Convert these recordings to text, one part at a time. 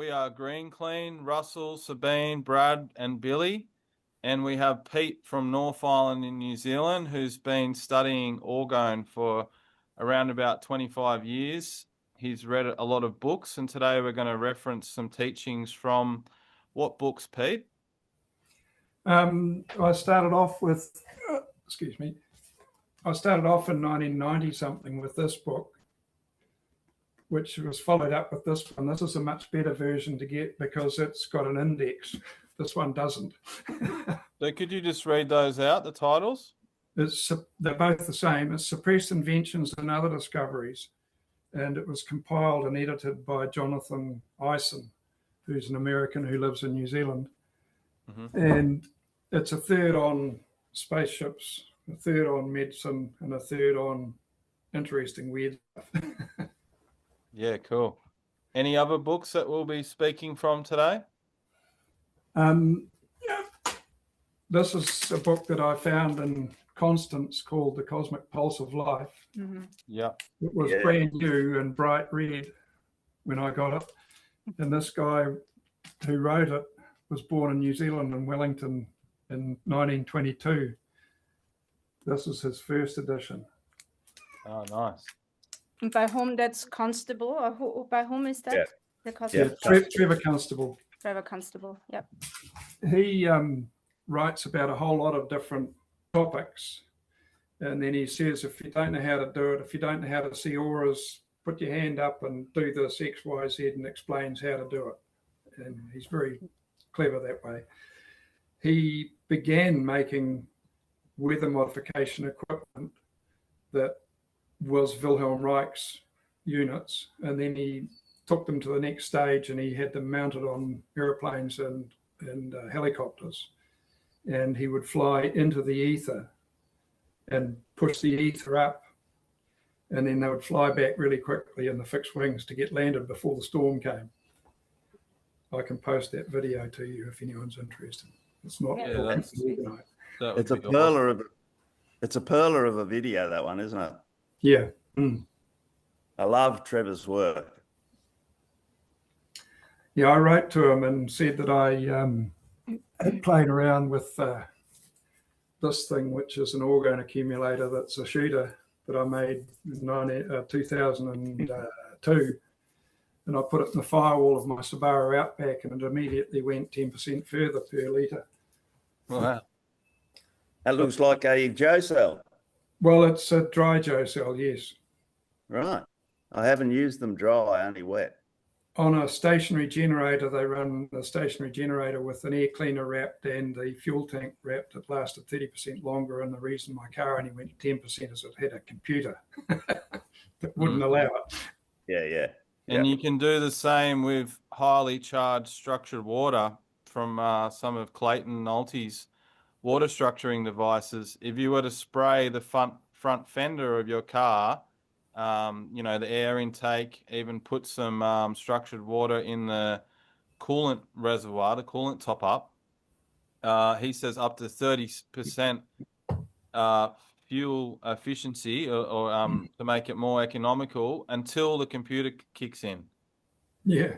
we are Green Clean, Russell, Sabine, Brad, and Billy. And we have Pete from North Island in New Zealand, who's been studying orgone for around about 25 years. He's read a lot of books, and today we're going to reference some teachings from what books, Pete? I started off with, I started off in 1990 something with this book, which was followed up with this one. This is a much better version to get because it's got an index. This one doesn't. So could you just read those out, the titles? They're both the same. It's Suppressed Inventions and Other Discoveries. And it was compiled and edited by Jonathan Eisen, who's an American who lives in New Zealand. Mm-hmm. And it's a third on spaceships, a third on medicine, and a third on interesting weird stuff. Yeah, cool. Any other books that we'll be speaking from today? This is a book that I found in Constance called The Cosmic Pulse of Life. Mm-hmm. Yeah. It was brand new and bright red when I got it. And this guy who wrote it was born in New Zealand in Wellington in 1922. This is his first edition. Oh, nice. And by whom? That's Constable, or by whom is that? Yeah. The Constable? Yeah, Trevor Constable. Trevor Constable, yep. He writes about a whole lot of different topics. And then he says, if you don't know how to do it, if you don't know how to see auras, put your hand up and do this X, Y, Z, and explains how to do it. And he's very clever that way. He began making weather modification equipment that was Wilhelm Reich's units, and then he took them to the next stage and he had them mounted on airplanes and helicopters, and he would fly into the ether and push the ether up, and then they would fly back really quickly in the fixed wings to get landed before the storm came. I can post that video to you if anyone's interested. It's not it's a perler of it's a perler of a video, that one, isn't it? Yeah. I love Trevor's work. Yeah, I wrote to him and said that I had played around with this thing, which is an orgone accumulator that's a shooter that I made in 2002. And I put it in the firewall of my Subaru Outback, and it immediately went 10% further per litre. Wow. That looks like a Joe cell. Well, it's a dry Joe cell, yes. Right. I haven't used them dry, only wet. On a stationary generator, they run a stationary generator with an air cleaner wrapped and the fuel tank wrapped. It lasted 30% longer, and the reason my car only went 10% is it had a computer that wouldn't allow it. Yeah. And you can do the same with highly charged structured water from some of Clayton Nolte's water structuring devices. If you were to spray the front fender of your car, the air intake, even put some structured water in the coolant reservoir, the coolant top up, he says up to 30% fuel efficiency or to make it more economical until the computer kicks in. Yeah,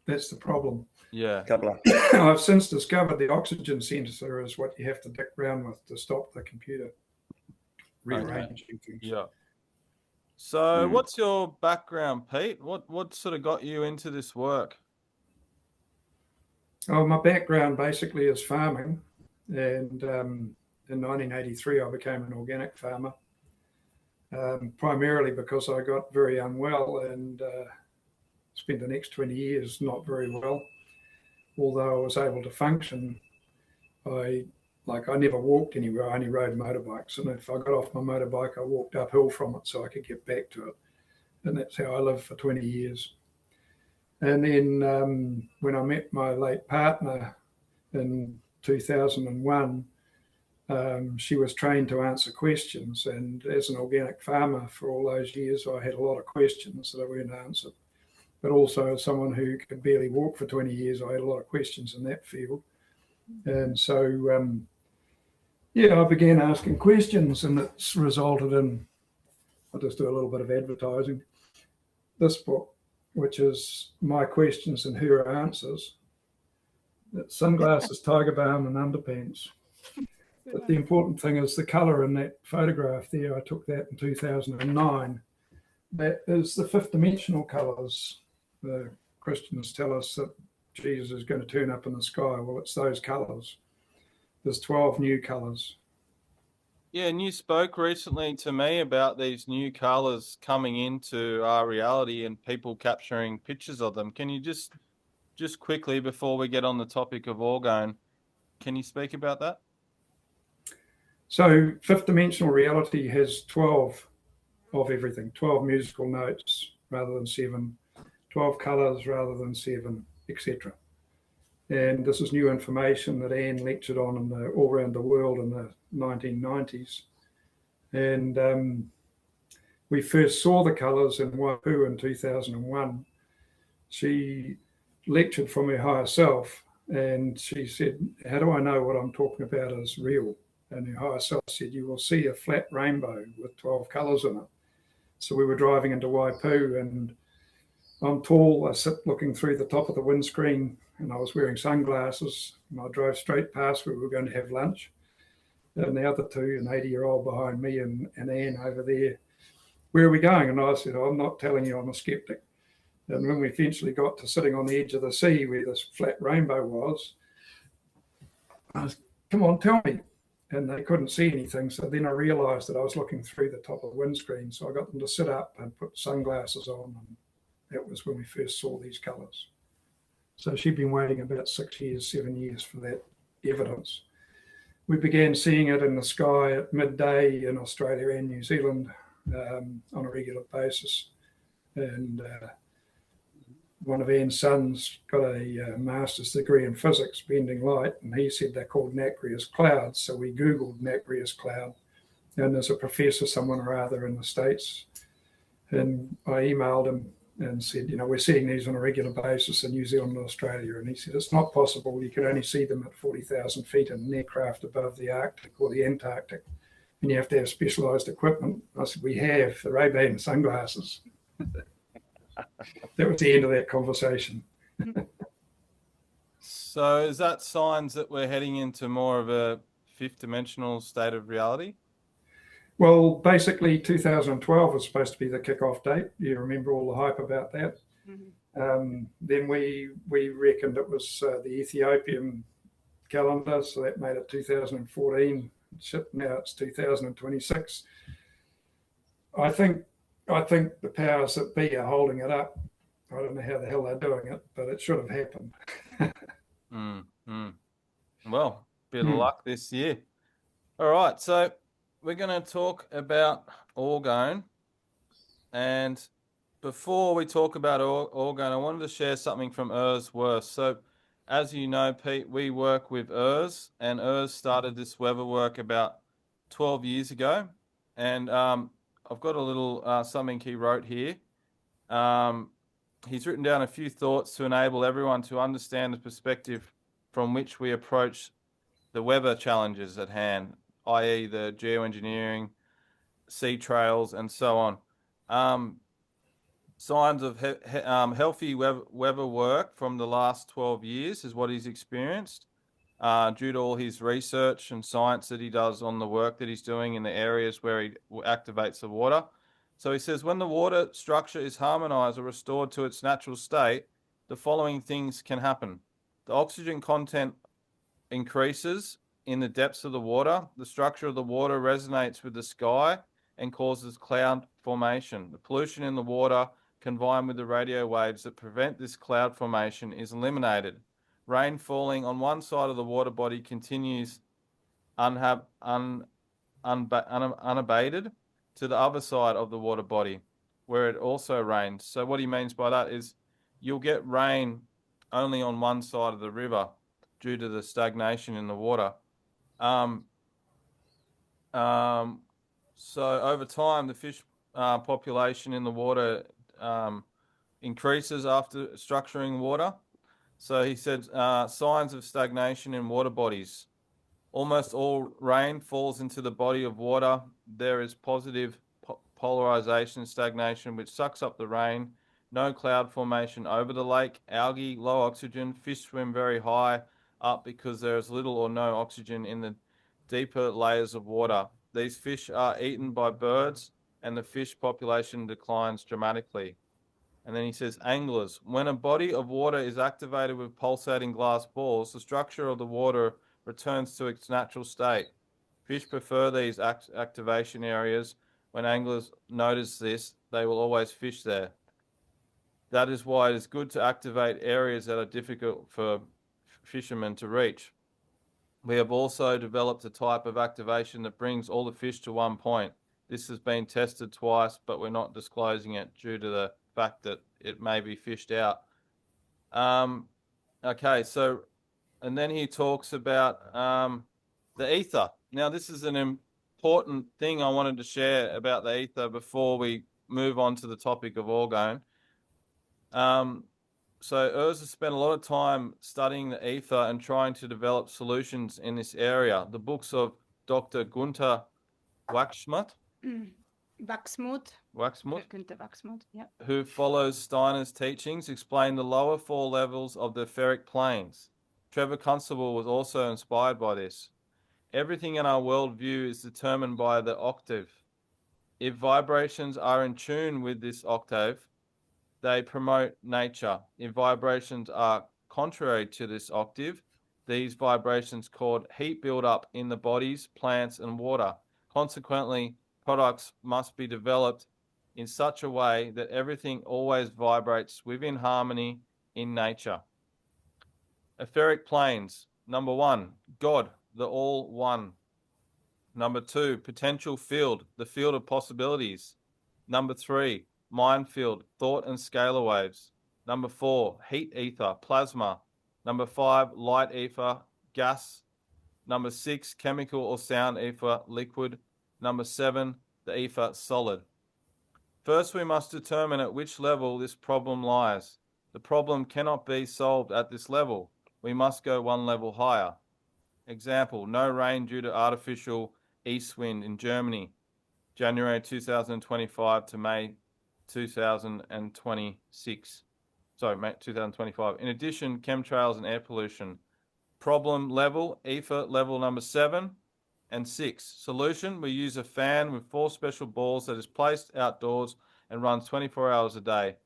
that's the problem. Yeah. I've since discovered the oxygen sensor is what you have to dick around with to stop the computer rearranging things. Yeah. So what's your background, Pete? What sort of got you into this work? Oh, my background basically is farming, and in 1983 I became an organic farmer, primarily because I got very unwell and spent the next 20 years not very well. Although I was able to function, I never walked anywhere. I only rode motorbikes, and if I got off my motorbike, I walked uphill from it so I could get back to it. And that's how I lived for 20 years. And then when I met my late partner in 2001, she was trained to answer questions. And as an organic farmer for all those years, I had a lot of questions that I weren't answered. But also as someone who could barely walk for 20 years, I had a lot of questions in that field. And so, I began asking questions, and it's resulted in, I'll just do a little bit of advertising, this book. which is my questions and her answers. It's sunglasses, tiger balm, and underpants. But the important thing is the colour in that photograph there. I took that in 2009. That is the fifth dimensional colours. The Christians tell us that Jesus is going to turn up in the sky. Well, it's those colours. There's 12 new colours. Yeah, and you spoke recently to me about these new colours coming into our reality and people capturing pictures of them. Can you just quickly, before we get on the topic of Orgone, can you speak about that? So fifth dimensional reality has 12 of everything, 12 musical notes rather than 7, 12 colours rather than 7, etc. And this is new information that Anne lectured on all around the world in the 1990s. And we first saw the colours in Waipu in 2001. She lectured from her higher self and she said, how do I know what I'm talking about is real? And her higher self said, you will see a flat rainbow with 12 colours in it. So we were driving into Waipu and I'm tall. I sit looking through the top of the windscreen and I was wearing sunglasses and I drove straight past where we were going to have lunch. And the other two, an 80-year-old behind me and Anne over there, where are we going? And I said, I'm not telling you, I'm a skeptic. And when we eventually got to sitting on the edge of the sea where this flat rainbow was, I was, come on, tell me. And they couldn't see anything. So then I realised that I was looking through the top of the windscreen. So I got them to sit up and put sunglasses on. And that was when we first saw these colours. So she'd been waiting about 6 years, 7 years for that evidence. We began seeing it in the sky at midday in Australia and New Zealand on a regular basis. And one of Anne's sons got a master's degree in physics, bending light, and he said they're called nacreous clouds. So we Googled nacreous cloud, and there's a professor, someone or other in the States, and I emailed him and said, you know, we're seeing these on a regular basis in New Zealand and Australia. And he said, it's not possible. You can only see them at 40,000 feet in an aircraft above the Arctic or the Antarctic, and you have to have specialised equipment. I said, we have the Ray-Ban sunglasses. That was the end of that conversation. So is that signs that we're heading into more of a fifth dimensional state of reality? Well, basically 2012 was supposed to be the kickoff date. You remember all the hype about that? Mm-hmm. Then we reckoned it was the Ethiopian calendar, so that made it 2014. Now it's 2026. I think the powers that be are holding it up. I don't know how the hell they're doing it, but it should have happened. Well, bit of luck this year. All right, so we're going to talk about Orgone. And before we talk about Orgone, I wanted to share something from Urs Worth. So as you know, Pete, we work with Urs, and Urs started this weather work about 12 years ago. And I've got a little something he wrote here. He's written down a few thoughts to enable everyone to understand the perspective from which we approach the weather challenges at hand, i.e. the geoengineering, sea trails, and so on. Signs of healthy weather work from the last 12 years is what he's experienced due to all his research and science that he does on the work that he's doing in the areas where he activates the water. So he says, when the water structure is harmonized or restored to its natural state, the following things can happen. The oxygen content increases in the depths of the water. The structure of the water resonates with the sky and causes cloud formation. The pollution in the water, combined with the radio waves that prevent this cloud formation, is eliminated. Rain falling on one side of the water body continues unabated to the other side of the water body, where it also rains. So what he means by that is you'll get rain only on one side of the river due to the stagnation in the water. So over time, the fish population in the water increases after structuring water. So he said signs of stagnation in water bodies. Almost all rain falls into the body of water. There is positive polarization stagnation, which sucks up the rain no cloud formation over the lake, algae, low oxygen, fish swim very high up because there is little or no oxygen in the deeper layers of water. These fish are eaten by birds and the fish population declines dramatically. And then he says, anglers. When a body of water is activated with pulsating glass balls, the structure of the water returns to its natural state. Fish prefer these activation areas. When anglers notice this, they will always fish there. That is why it is good to activate areas that are difficult for fishermen to reach. We have also developed a type of activation that brings all the fish to one point. This has been tested twice, but we're not disclosing it due to the fact that it may be fished out. Okay, so, and then he talks about the ether. Now, this is an important thing I wanted to share about the ether before we move on to the topic of orgone. So Urza spent a lot of time studying the ether and trying to develop solutions in this area. The books of Dr. Gunther Wachsmuth, Günther Wachsmuth, yeah. who follows Steiner's teachings, explain the lower four levels of the etheric planes. Trevor Constable was also inspired by this. Everything in our worldview is determined by the octave. If vibrations are in tune with this octave, they promote nature. If vibrations are contrary to this octave, these vibrations cause heat buildup in the bodies, plants, and water. Consequently, products must be developed in such a way that everything always vibrates within harmony in nature. Etheric planes. Number 1, God, the all one. Number 2, potential field, the field of possibilities. Number 3, mind field, thought and scalar waves. Number 4, heat ether, plasma. Number 5, light ether, gas. Number 6, chemical or sound ether, liquid. Number 7, the ether, solid. First, we must determine at which level this problem lies. The problem cannot be solved at this level. We must go one level higher. Example, no rain due to artificial east wind in Germany, January 2025 to May 2026. Sorry, May 2025. In addition, chemtrails and air pollution. Problem level, ether level number 7 and 6. Solution, we use a fan with 4 special balls that is placed outdoors and runs 24 hours a day.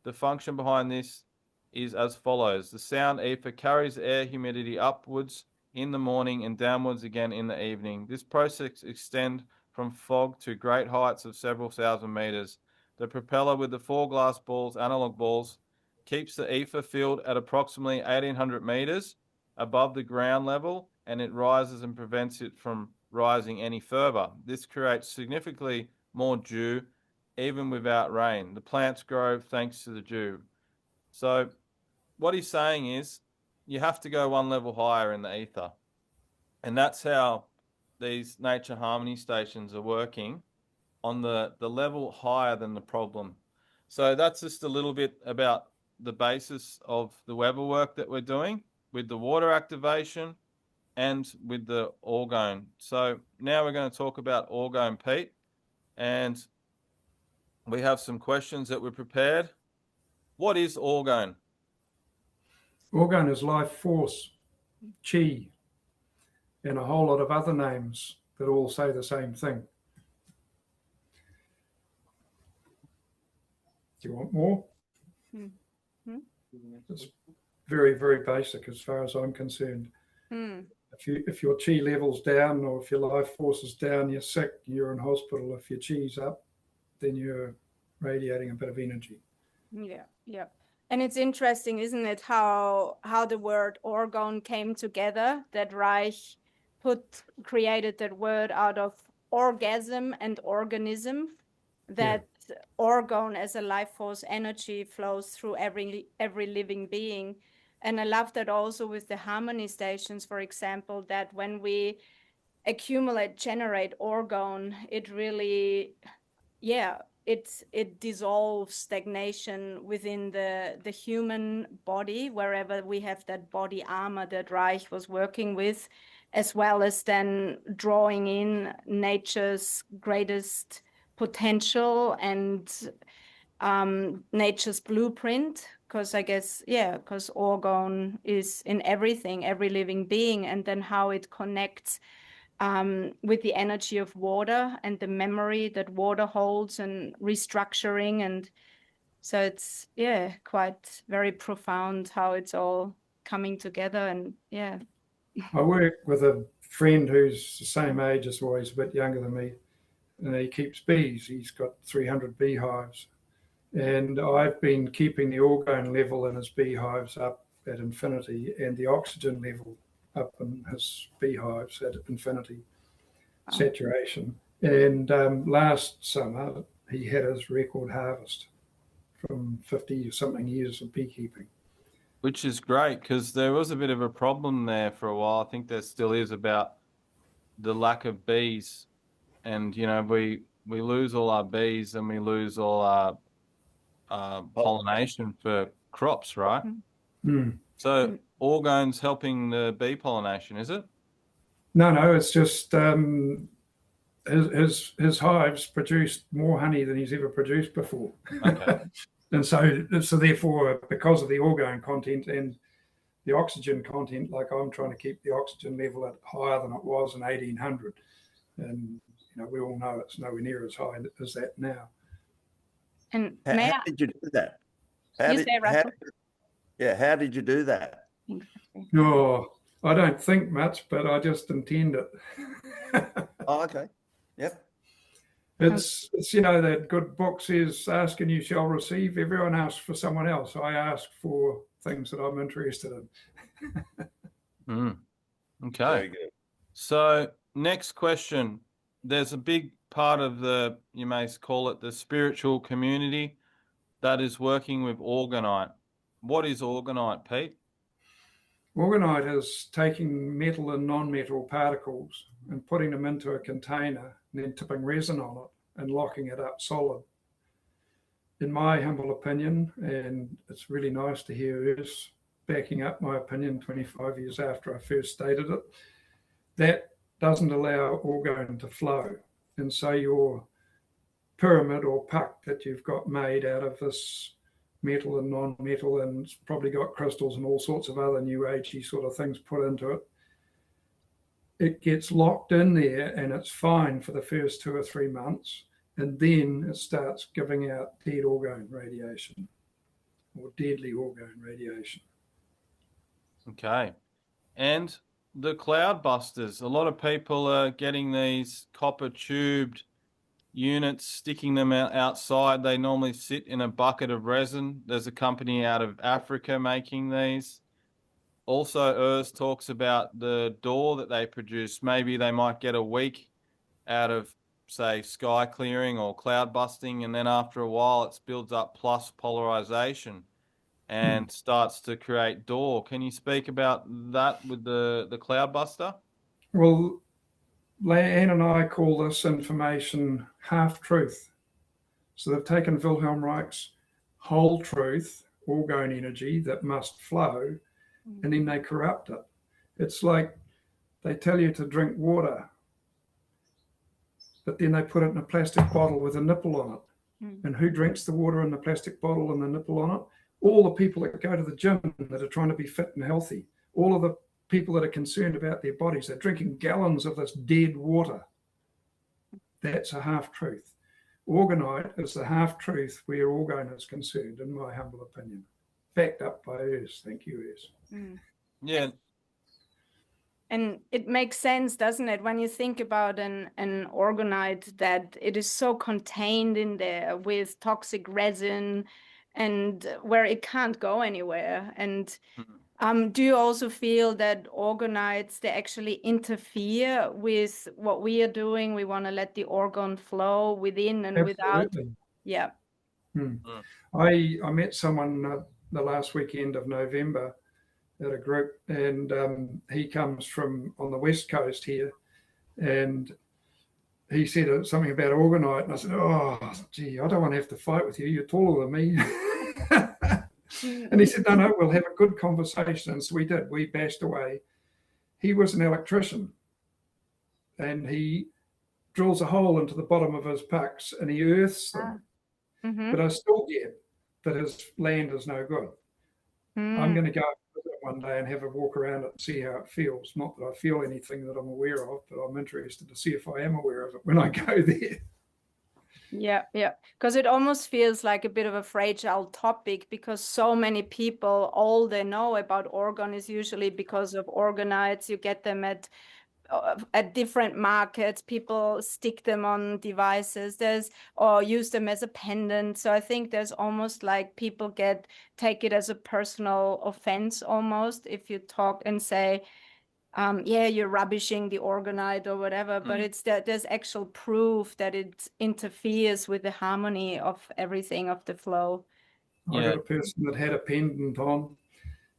The function behind this is as follows. The sound ether carries air humidity upwards in the morning and downwards again in the evening. This process extends from fog to great heights of several thousand meters. The propeller with the 4 glass balls, analog balls, keeps the ether field at approximately 1800 meters above the ground level, and it rises and prevents it from rising any further. This creates significantly more dew even without rain. The plants grow thanks to the dew. So what he's saying is you have to go one level higher in the ether. And that's how these nature harmony stations are working, on the level higher than the problem. So that's just a little bit about the basis of the Weber work that we're doing with the water activation and with the orgone. So now we're going to talk about orgone, Pete, and we have some questions that we're prepared. What is orgone? Orgone is life force, chi, and a whole lot of other names that all say the same thing. Do you want more? Mm-hmm. It's very, very basic as far as I'm concerned. If your chi level's down or if your life force is down, you're sick, you're in hospital. If your chi's up, then you're radiating a bit of energy. Yeah, yeah. And it's interesting, isn't it, how the word orgone came together, that Reich created that word out of orgasm and organism, that orgone as a life force energy flows through every living being. And I love that also with the harmony stations, for example, that when we generate orgone, it really, it dissolves stagnation within the human body, wherever we have that body armor that Reich was working with, as well as then drawing in nature's greatest potential and nature's blueprint, because I guess, yeah, because orgone is in everything, every living being, and then how it connects with the energy of water and the memory that water holds and restructuring. And so it's, yeah, quite very profound how it's all coming together. And yeah. I work with a friend who's the same age as well, he's a bit younger than me, and he keeps bees. He's got 300 beehives. And I've been keeping the orgone level in his beehives up at infinity and the oxygen level up in his beehives at infinity saturation. And last summer, he had his record harvest from 50 something years of beekeeping. Which is great, because there was a bit of a problem there for a while. I think there still is, about the lack of bees. And, you know, we lose all our bees and we lose all our pollination for crops, right? Mm. So orgone's helping the bee pollination, is it? No, it's just his hives produced more honey than he's ever produced before. Okay. And so therefore, because of the orgone content and the oxygen content, like I'm trying to keep the oxygen level at higher than it was in 1800. And, you know, we all know it's nowhere near as high as that now. And How did you do that? How did you do that? No, I don't think much, but I just intend it. Oh, okay. Yep. It's you know, that good book says, ask and you shall receive. Everyone asks for someone else. I ask for things that I'm interested in. Okay. Very good. So next question. There's a big part of the, you may call it, the spiritual community that is working with orgonite. What is orgonite, Pete? Orgonite is taking metal and non-metal particles and putting them into a container and then tipping resin on it and locking it up solid. In my humble opinion, and it's really nice to hear yours backing up my opinion 25 years after I first stated it, that doesn't allow orgone to flow. And so your pyramid or puck that you've got made out of this metal and non-metal, and it's probably got crystals and all sorts of other new agey sort of things put into it, it gets locked in there and it's fine for the first 2 or 3 months, and then it starts giving out dead orgone radiation or deadly orgone radiation. Okay. And the cloud busters, a lot of people are getting these copper tubed units, sticking them outside. They normally sit in a bucket of resin. There's a company out of Africa making these. Also, Urs talks about the door that they produce. Maybe they might get a week out of, say, sky clearing or cloud busting, and then after a while it builds up plus polarization and starts to create door. Can you speak about that with the cloud buster? Well, Anne and I call this information half-truth. So they've taken Wilhelm Reich's whole truth, orgone energy that must flow, and then they corrupt it. It's like they tell you to drink water, but then they put it in a plastic bottle with a nipple on it. And who drinks the water in the plastic bottle and the nipple on it? All the people that go to the gym that are trying to be fit and healthy. All of the people that are concerned about their bodies. They're drinking gallons of this dead water. That's a half-truth. Orgonite is the half-truth where orgone is concerned, in my humble opinion. Backed up by Urs. Thank you, Urs. Yeah. And it makes sense, doesn't it, when you think about an orgonite, that it is so contained in there with toxic resin and where it can't go anywhere. And do you also feel that orgonites, they actually interfere with what we are doing? We want to let the orgone flow within and without. Yeah. I met someone the last weekend of November at a group, and he comes from on the west coast here, and he said something about orgonite, and I said, oh gee, I don't want to have to fight with you, you're taller than me. And he said, no, we'll have a good conversation. And so we did. We bashed away. He was an electrician, and he drills a hole into the bottom of his pucks and he earths them. but I still get that his land is no good. I'm going to go visit one day and have a walk around it and see how it feels. Not that I feel anything that I'm aware of, but I'm interested to see if I am aware of it when I go there. Yeah, yeah, because it almost feels like a bit of a fragile topic, because so many people, all they know about orgone is usually because of orgonites. You get them at different markets. People stick them on devices, or use them as a pendant. So I think there's almost like people take it as a personal offense almost if you talk and say, yeah, you're rubbishing the orgonite or whatever, but it's that there's actual proof that it interferes with the harmony of everything, of the flow. I got a person that had a pendant on,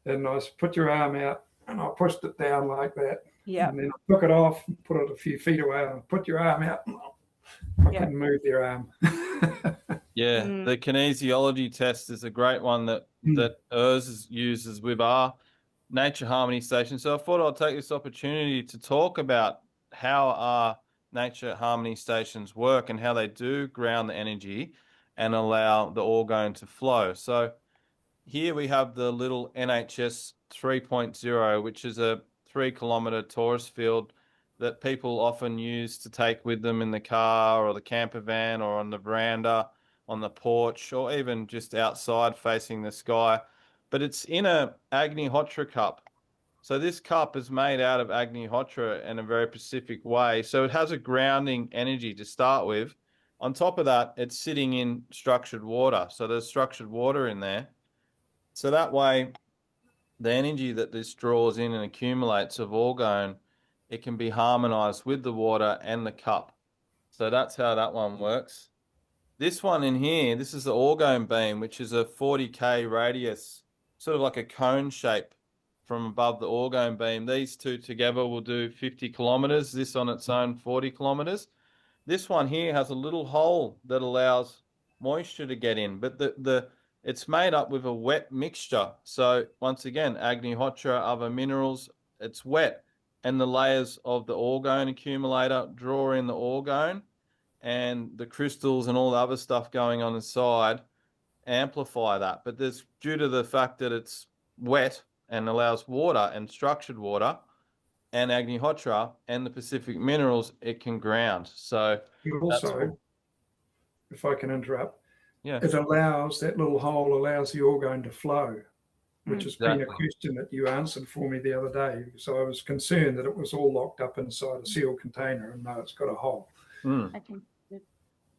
and I put your arm out, and I pushed it down like that. Yeah. And then I took it off and put it a few feet away, and put your arm out. I couldn't move their arm. The kinesiology test is a great one that ERS uses with our nature harmony station. So I thought I'd take this opportunity to talk about how our nature harmony stations work and how they do ground the energy and allow the orgone to flow. So here we have the little NHS 3.0, which is a 3-kilometer torus field that people often use to take with them in the car or the camper van or on the veranda, on the porch, or even just outside facing the sky. But it's in a Agnihotra cup. So this cup is made out of Agnihotra in a very specific way. So it has a grounding energy to start with. On top of that, it's sitting in structured water. So there's structured water in there. So that way, the energy that this draws in and accumulates of orgone, it can be harmonized with the water and the cup. So that's how that one works. This one in here, this is the orgone beam, which is a 40K radius, sort of like a cone shape from above the orgone beam. These two together will do 50 kilometers, this on its own 40 kilometers. This one here has a little hole that allows moisture to get in, but it's made up with a wet mixture. So once again, Agnihotra, other minerals, it's wet. And the layers of the orgone accumulator draw in the orgone, and the crystals and all the other stuff going on inside amplify that. But there's, due to the fact that it's wet and allows water and structured water and Agnihotra and the Pacific minerals, it can ground. So also, if I can interrupt, it allows, that little hole allows the orgone to flow, which has been a question that you answered for me the other day. So I was concerned that it was all locked up inside a sealed container, and no, it's got a hole. I can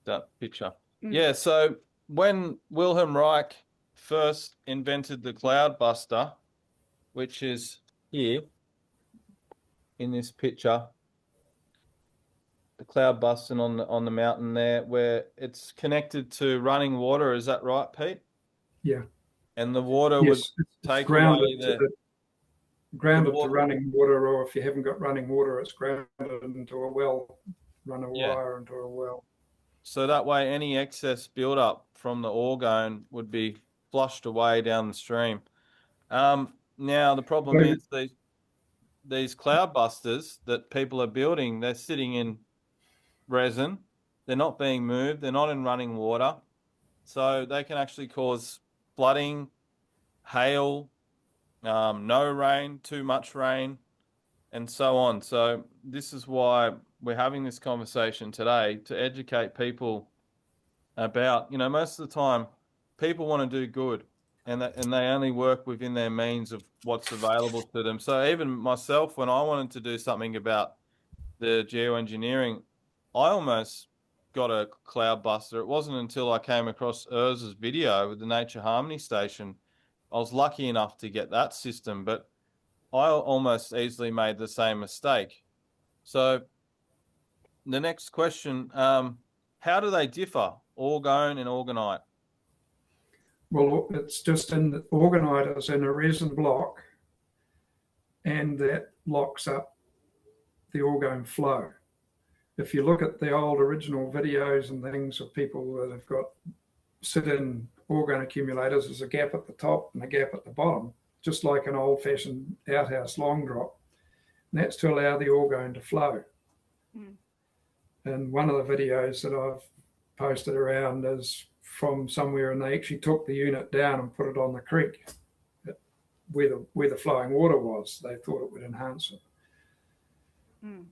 that picture. Yeah, so when Wilhelm Reich first invented the cloudbuster, which is here in this picture, the cloud busting on the mountain there, where it's connected to running water. Is that right, Pete? Yeah. And the water would take away grounded to running water, or if you haven't got running water, it's grounded into a well, run a wire into a well. So that way any excess buildup from the orgone would be flushed away down the stream. Now the problem is these cloudbusters that people are building, they're sitting in resin, they're not being moved, they're not in running water, so they can actually cause flooding, hail, no rain, too much rain, and so on. So this is why we're having this conversation today, to educate people about, most of the time people want to do good, and they only work within their means of what's available to them. So even myself, when I wanted to do something about the geoengineering, I almost got a cloudbuster. It wasn't until I came across ERS's video with the Nature Harmony Station, I was lucky enough to get that system, but I almost easily made the same mistake. So the next question, how do they differ, orgone and orgonite? Well, it's just in the orgonite is in a resin block, and that locks up the orgone flow. If you look at the old original videos and things of people that have got sit-in orgone accumulators, there's a gap at the top and a gap at the bottom, just like an old-fashioned outhouse long drop. And that's to allow the orgone to flow. And one of the videos that I've posted around is from somewhere, and they actually took the unit down and put it on the creek where the flowing water was. They thought it would enhance it.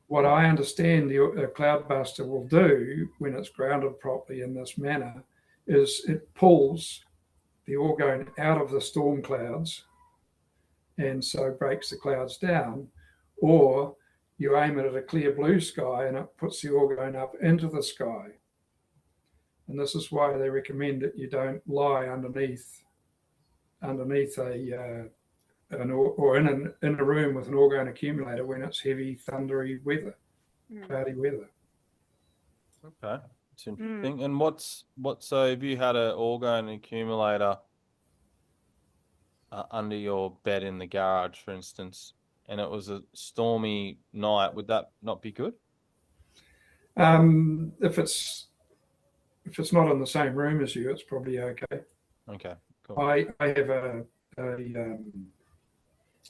What I understand the cloudbuster will do when it's grounded properly in this manner is it pulls the orgone out of the storm clouds and so breaks the clouds down, or you aim it at a clear blue sky and it puts the orgone up into the sky. And this is why they recommend that you don't lie underneath or in a room with an orgone accumulator when it's heavy, thundery weather, cloudy weather. Okay, it's interesting. And so if you had an orgone accumulator under your bed in the garage, for instance, and it was a stormy night, would that not be good? If it's not in the same room as you, it's probably okay. Okay, cool. I have an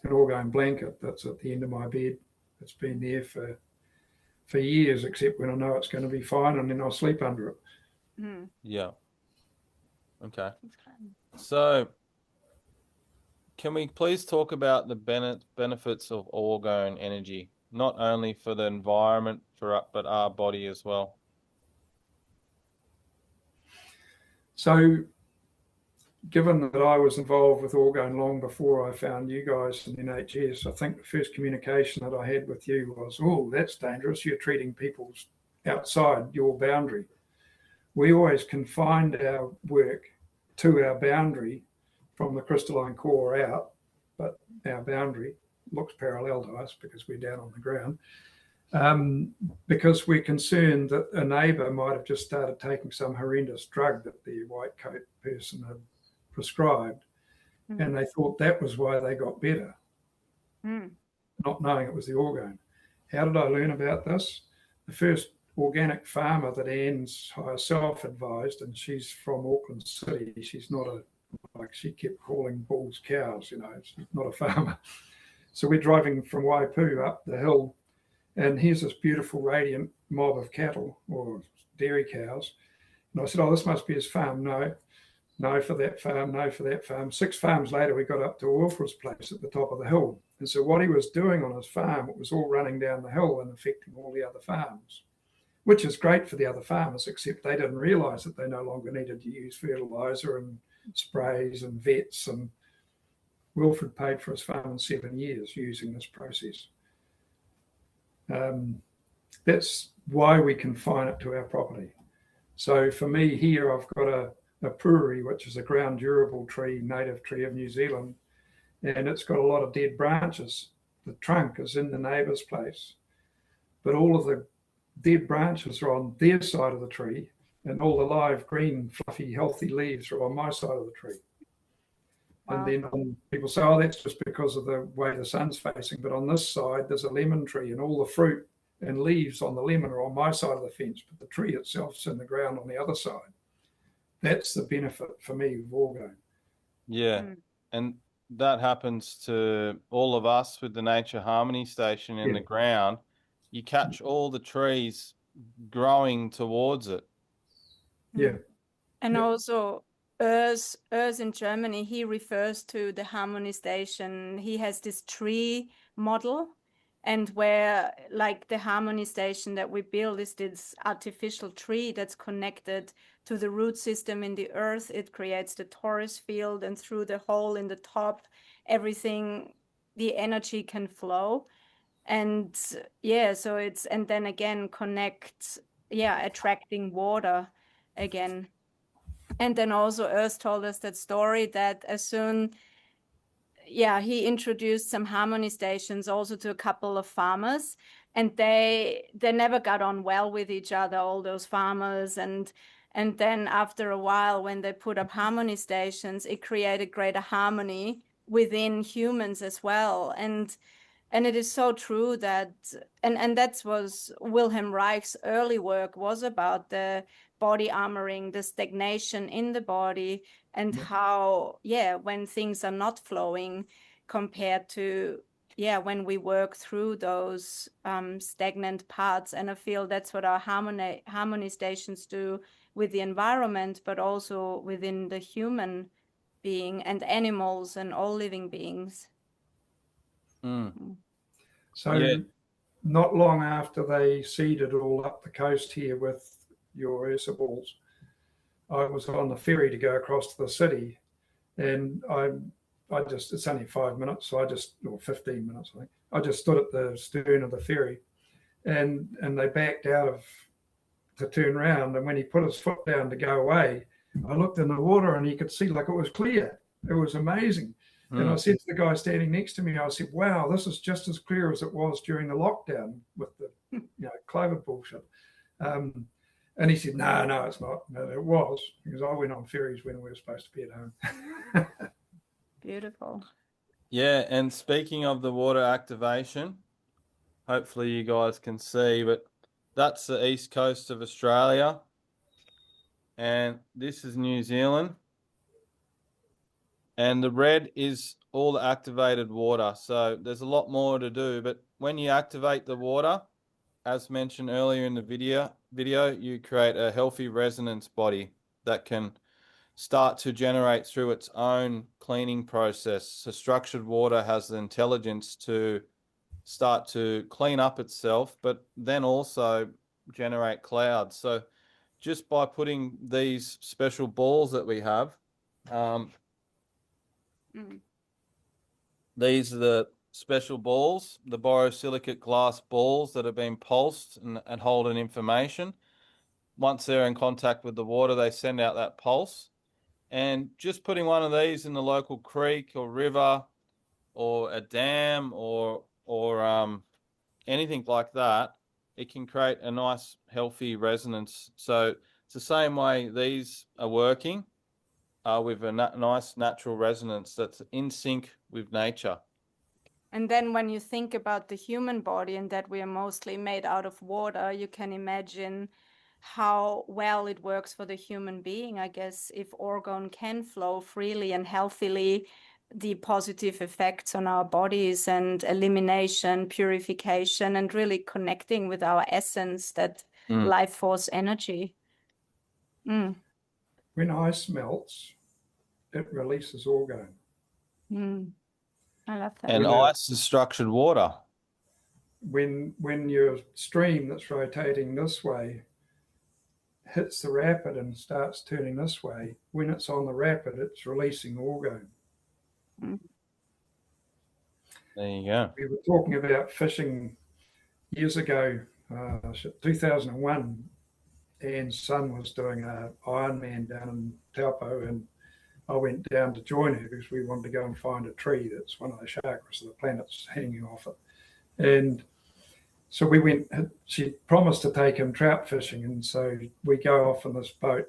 orgone blanket that's at the end of my bed. It's been there for years, except when I know it's going to be fine, and then I'll sleep under it. Yeah. Okay. So, can we please talk about the benefits of orgone energy, not only for the environment, but our body as well? So, given that I was involved with orgone long before I found you guys in NHS, I think the first communication that I had with you was, oh, that's dangerous. You're treating people outside your boundary. We always confined our work to our boundary from the crystalline core out, but our boundary looks parallel to us because we're down on the ground. Because we're concerned that a neighbour might have just started taking some horrendous drug that the white coat person had prescribed, and they thought that was why they got better, not knowing it was the orgone. How did I learn about this? The first organic farmer that Anne's herself advised, and she's from Auckland City, she's not she kept calling bulls cows, she's not a farmer. So we're driving from Waipu up the hill, and here's this beautiful radiant mob of cattle or dairy cows. And I said, oh, this must be his farm. No for that farm, no for that farm. 6 farms later, we got up to Orfra's place at the top of the hill. And so what he was doing on his farm, it was all running down the hill and affecting all the other farms, which is great for the other farmers, except they didn't realise that they no longer needed to use fertiliser and sprays and vets. And Wilfred paid for his farm in 7 years using this process. That's why we confine it to our property. So for me here, I've got a puri, which is a ground durable tree, native tree of New Zealand, and it's got a lot of dead branches. The trunk is in the neighbour's place, but all of the dead branches are on their side of the tree, and all the live, green, fluffy, healthy leaves are on my side of the tree. Wow. And then people say, oh, that's just because of the way the sun's facing, but on this side, there's a lemon tree, and all the fruit and leaves on the lemon are on my side of the fence, but the tree itself's in the ground on the other side. That's the benefit for me of orgone. Yeah, and that happens to all of us with the Nature Harmony Station in the ground. You catch all the trees growing towards it. Yeah. And also Urs in Germany, he refers to the Harmony Station. He has this tree model, and where like the Harmony Station that we build is this artificial tree that's connected to the root system in the earth. It creates the torus field, and through the hole in the top, everything, the energy can flow. And yeah, so it's, and then again connect, attracting water again. And then also Urs told us that story that as soon, he introduced some Harmony Stations also to a couple of farmers, and they never got on well with each other, all those farmers. And then after a while, when they put up Harmony Stations, it created greater harmony within humans as well. And it is so true that, and that was Wilhelm Reich's early work, was about the body armoring, the stagnation in the body, and how, when things are not flowing compared to yeah, when we work through those stagnant parts. And I feel that's what our harmony stations do with the environment, but also within the human being and animals and all living beings. So Yeah. not long after they seeded all up the coast here with your Ursaballs, I was on the ferry to go across to the city, and I just, it's only 5 minutes, so or 15 minutes, I think. I just stood at the stern of the ferry, and they backed out to turn around, and when he put his foot down to go away, I looked in the water and he could see like it was clear. It was amazing. And I said to the guy standing next to me, I said, wow, this is just as clear as it was during the lockdown with the clover bullshit. And he said, no, it's not. No, it was, because I went on ferries when we were supposed to be at home. Beautiful. Yeah, and speaking of the water activation, hopefully you guys can see, but that's the east coast of Australia, and this is New Zealand. And the red is all the activated water. So there's a lot more to do, but when you activate the water, as mentioned earlier in the video, you create a healthy resonance body that can start to generate through its own cleaning process. So structured water has the intelligence to start to clean up itself, but then also generate clouds. So just by putting these special balls that we have, these are the special balls, the borosilicate glass balls that have been pulsed and holding information. Once they're in contact with the water, they send out that pulse. And just putting one of these in the local creek or river or a dam or anything like that, it can create a nice, healthy resonance. So it's the same way these are working with a nice natural resonance that's in sync with nature. And then when you think about the human body and that we are mostly made out of water, you can imagine how well it works for the human being. I guess if orgone can flow freely and healthily, the positive effects on our bodies and elimination, purification, and really connecting with our essence, that life force energy. When ice melts, it releases orgone. I love that. And ice is structured water. When your stream that's rotating this way hits the rapid and starts turning this way, when it's on the rapid, it's releasing orgone. There you go. We were talking about fishing years ago, 2001. Anne's son was doing an Ironman down in Taupo, and I went down to join her because we wanted to go and find a tree that's one of the chakras of the planet's hanging off it. And so we went, she promised to take him trout fishing. And so we go off in this boat,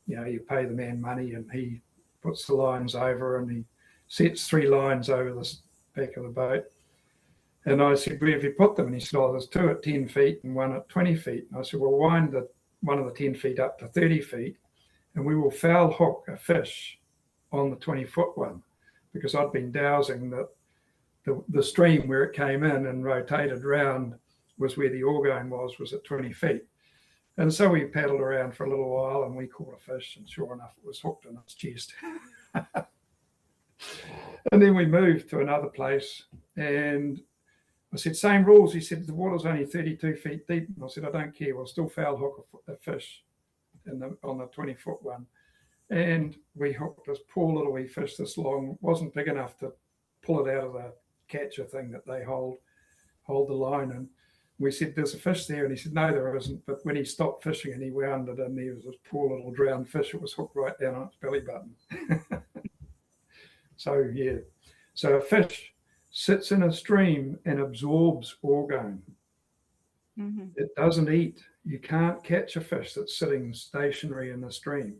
you pay the man money and he puts the lines over and he sets 3 lines over the back of the boat. And I said, where have you put them? And he said, oh, there's 2 at 10 feet and 1 at 20 feet. And I said, well, wind one of the 10 feet up to 30 feet and we will foul hook a fish on the 20-foot one, because I'd been dowsing that the stream where it came in and rotated around was where the orgone was at 20 feet. And so we paddled around for a little while and we caught a fish, and sure enough, it was hooked in its chest. And then we moved to another place and I said, same rules. He said, the water's only 32 feet deep. And I said, I don't care. We'll still foul hook a fish on the 20-foot one. And we hooked this poor little wee fish this long. It wasn't big enough to pull it out of the catcher thing that they hold the line. And we said, there's a fish there. And he said, no, there isn't. But when he stopped fishing and he wound it in, there was this poor little drowned fish. It was hooked right down on its belly button. So, yeah. So a fish sits in a stream and absorbs orgone. It doesn't eat. You can't catch a fish that's sitting stationary in the stream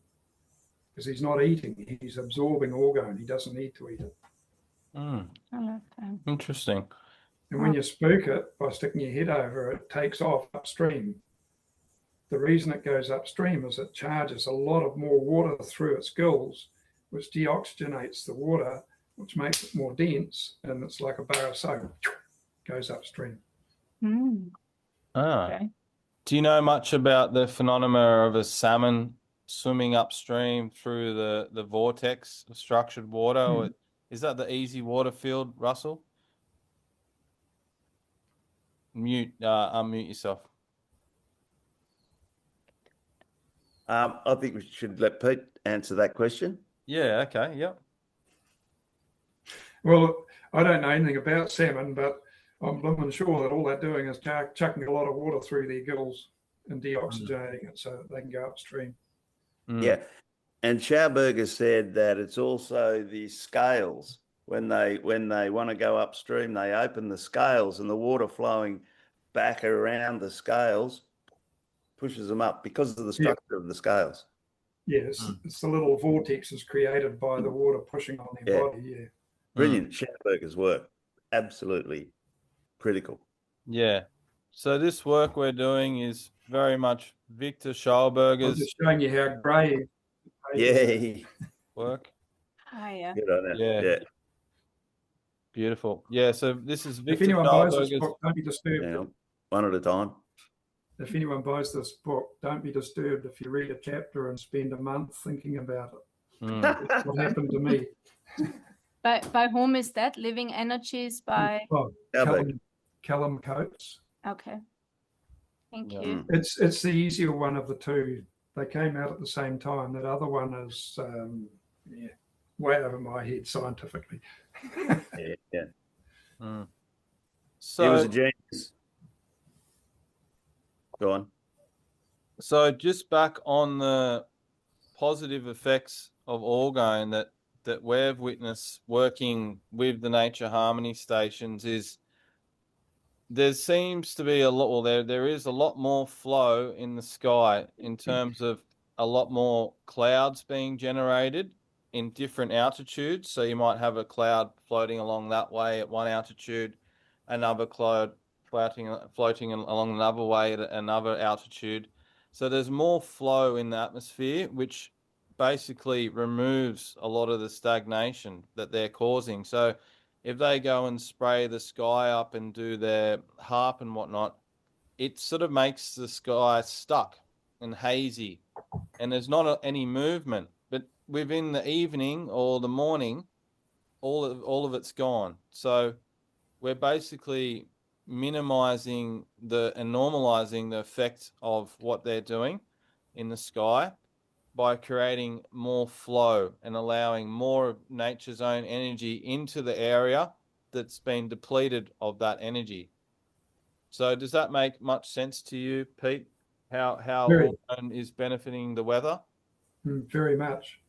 because he's not eating. He's absorbing orgone. He doesn't need to eat it. I love that. Interesting. And when you spook it by sticking your head over, it takes off upstream. The reason it goes upstream is it charges a lot of more water through its gills, which deoxygenates the water, which makes it more dense, and it's like a bar of soap, goes upstream. Okay. Do you know much about the phenomena of a salmon swimming upstream through the vortex of structured water? Or is that the easy water field, Russell? Unmute yourself. I think we should let Pete answer that question. Yeah, okay, yep. Well, I don't know anything about salmon, but I'm blooming sure that all they're doing is chucking a lot of water through their gills and deoxygenating it so that they can go upstream. Yeah. And Scahuberger said that it's also the scales. When they want to go upstream, they open the scales, and the water flowing back around the scales pushes them up because of the structure of the scales. Yes, it's the little vortexes created by the water pushing on their body. Yeah. Brilliant. Scahuberger's work. Absolutely critical. Yeah. So this work we're doing is very much Viktor I'm Scahuberger's just showing you how grey. work. Oh, yeah. Good on that. Yeah. Beautiful. Yeah, so this is If Viktor anyone buys this Scahuberger's. book, don't be disturbed. Yeah. One at a time. If anyone buys this book, don't be disturbed if you read a chapter and spend a month thinking about it. That's what happened to me. By whom is that? Living Energies by? Oh, Callum Coats. Okay. Thank you. It's the easier one of the two. They came out at the same time. That other one is way over my head scientifically. So he was a genius. Go on. So just back on the positive effects of orgone that we've witnessed working with the nature harmony stations is there seems to be a lot, well, there is a lot more flow in the sky in terms of a lot more clouds being generated in different altitudes. So you might have a cloud floating along that way at one altitude, another cloud floating along another way at another altitude. So there's more flow in the atmosphere, which basically removes a lot of the stagnation that they're causing. So if they go and spray the sky up and do their harp and whatnot, it sort of makes the sky stuck and hazy, and there's not any movement. But within the evening or the morning, all of it's gone. So we're basically minimizing and normalizing the effect of what they're doing in the sky by creating more flow and allowing more of nature's own energy into the area that's been depleted of that energy. So does that make much sense to you, Pete? How orgone is benefiting the weather? Very much.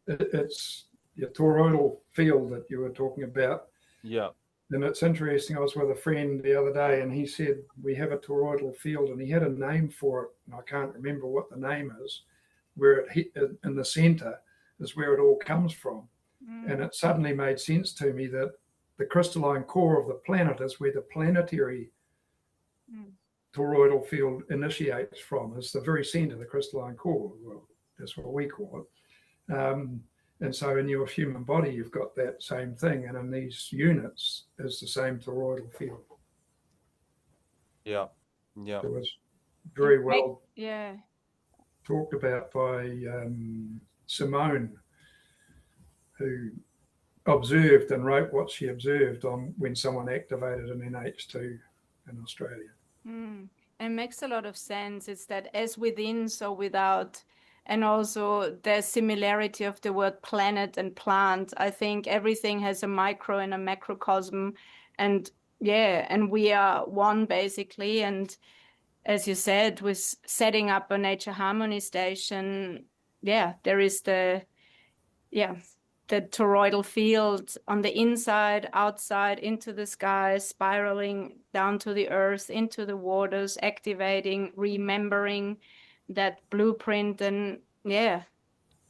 It's the toroidal field that you were talking about. Yeah. And it's interesting. I was with a friend the other day, and he said we have a toroidal field, and he had a name for it, and I can't remember what the name is. Where it hit in the center is where it all comes from. And it suddenly made sense to me that the crystalline core of the planet is where the planetary toroidal field initiates from. It's the very center, the crystalline core. Well, that's what we call it. And so in your human body, you've got that same thing. And in these units is the same toroidal field. Yeah. Yeah. It was very well Yeah. talked about by Simone, who observed and wrote what she observed on when someone activated an NH2 in Australia. It makes a lot of sense. It's that as within, so without, and also the similarity of the word planet and plant. I think everything has a micro and a macrocosm, and and we are one basically. And as you said, with setting up a nature harmony station, there is the toroidal field on the inside, outside, into the sky, spiraling down to the earth, into the waters, activating, remembering that blueprint, and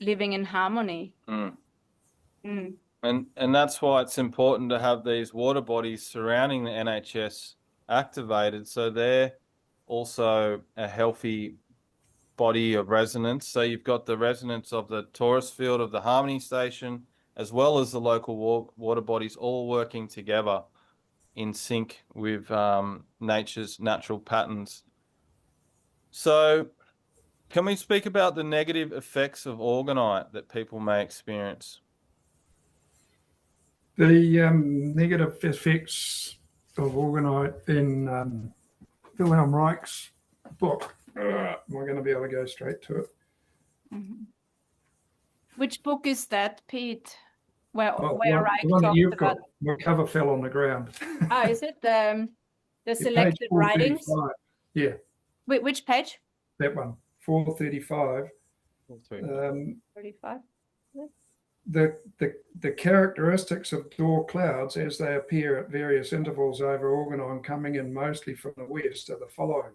living in harmony. And that's why it's important to have these water bodies surrounding the NHS activated, so they're also a healthy body of resonance. So you've got the resonance of the torus field of the harmony station, as well as the local water bodies, all working together in sync with nature's natural patterns. So can we speak about the negative effects of orgonite that people may experience? The negative effects of orgonite in Wilhelm Reich's book. Am I going to be able to go straight to it? Mm-hmm. Which book is that, Pete? Where one Reich that talks you've about? got, the cover fell on the ground. Is it the Page selected writings? 435. Yeah, Which page? that one, 435. 35. The characteristics of door clouds as they appear at various intervals over Orgonomy coming in mostly from the west are the following.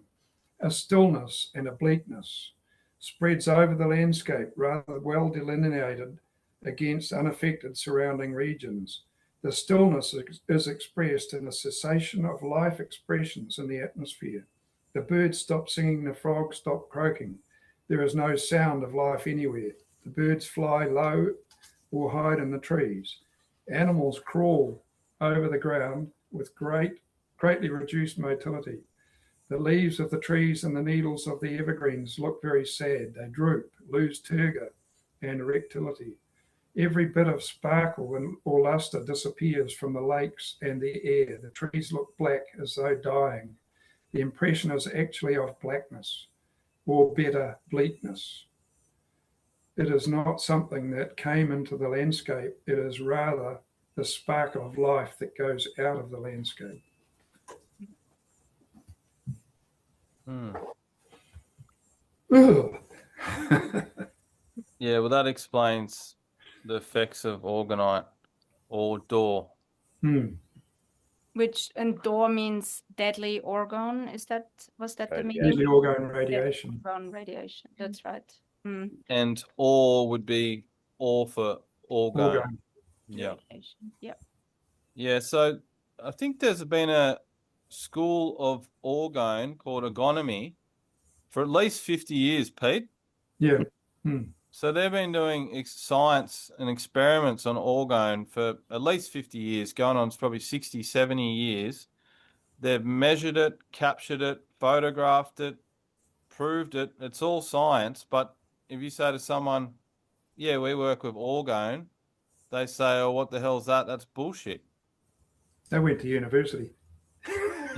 A stillness and a bleakness spreads over the landscape, rather well delineated against unaffected surrounding regions. The stillness is expressed in a cessation of life expressions in the atmosphere. The birds stop singing, the frogs stop croaking. There is no sound of life anywhere. The birds fly low or hide in the trees. Animals crawl over the ground with greatly reduced motility. The leaves of the trees and the needles of the evergreens look very sad. They droop, lose turgor and erectility. Every bit of sparkle or luster disappears from the lakes and the air. The trees look black as though dying. The impression is actually of blackness, or better, bleakness. It is not something that came into the landscape. It is rather the spark of life that goes out of the landscape. Yeah, well, that explains the effects of orgonite or door. Which, and door means deadly orgone. Was that the meaning? Deadly orgone radiation. Orgone radiation. That's right. And or would be or for orgone. Yeah. Yeah. Yeah. So I think there's been a school of orgone called Orgonomy for at least 50 years, Pete. Yeah. So they've been doing science and experiments on orgone for at least 50 years, going on probably 60, 70 years. They've measured it, captured it, photographed it, proved it. It's all science. But if you say to someone, yeah, we work with orgone, they say, oh, what the hell's that? That's bullshit. They went to university.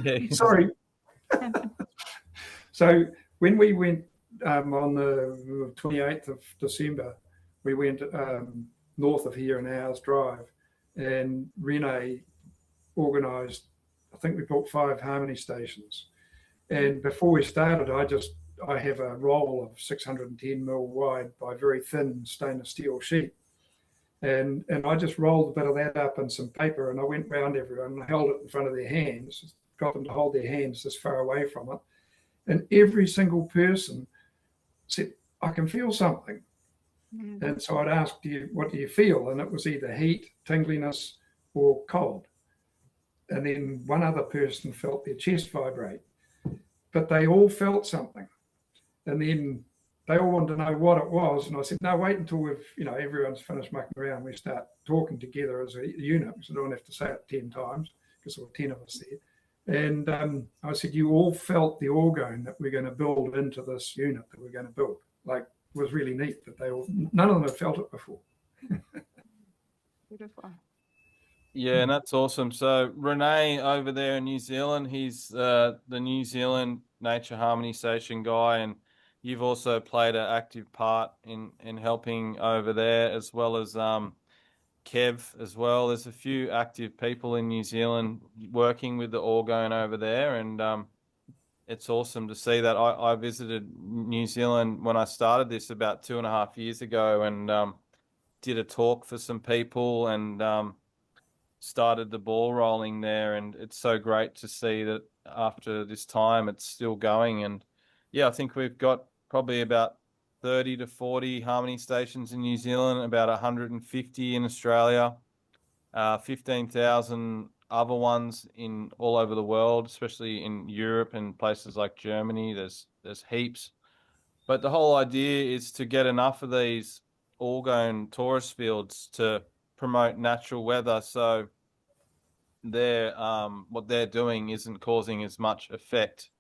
Yeah. Sorry. So when we went on the 28th of December, we went north of here, an hour's drive, and Rene organised, I think we built 5 harmony stations. And before we started, I have a roll of 610 mil wide by very thin stainless steel sheet. And I just rolled a bit of that up in some paper, and I went round everyone and held it in front of their hands, got them to hold their hands this far away from it. And every single person said, I can feel something. And so I'd ask, what do you feel? And it was either heat, tingliness, or cold. And then one other person felt their chest vibrate. But they all felt something. And then they all wanted to know what it was. And I said, no, wait until everyone's finished mucking around. We start talking together as a unit. So I don't have to say it 10 times because there were 10 of us there. And I said, you all felt the orgone that we're going to build into this unit that we're going to build. Like, it was really neat that none of them had felt it before. Beautiful. Yeah, and that's awesome. So Rene over there in New Zealand, he's the New Zealand Nature Harmony Station guy, and you've also played an active part in helping over there, as well as Kev as well. There's a few active people in New Zealand working with the orgone over there, and it's awesome to see that. I visited New Zealand when I started this about 2.5 years ago, and did a talk for some people, and started the ball rolling there. And it's so great to see that after this time it's still going. And yeah, I think we've got probably about 30 to 40 harmony stations in New Zealand, about 150 in Australia, 15,000 other ones in all over the world, especially in Europe and places like Germany. There's heaps. But the whole idea is to get enough of these orgone torus fields to promote natural weather, so they're what they're doing isn't causing as much effect.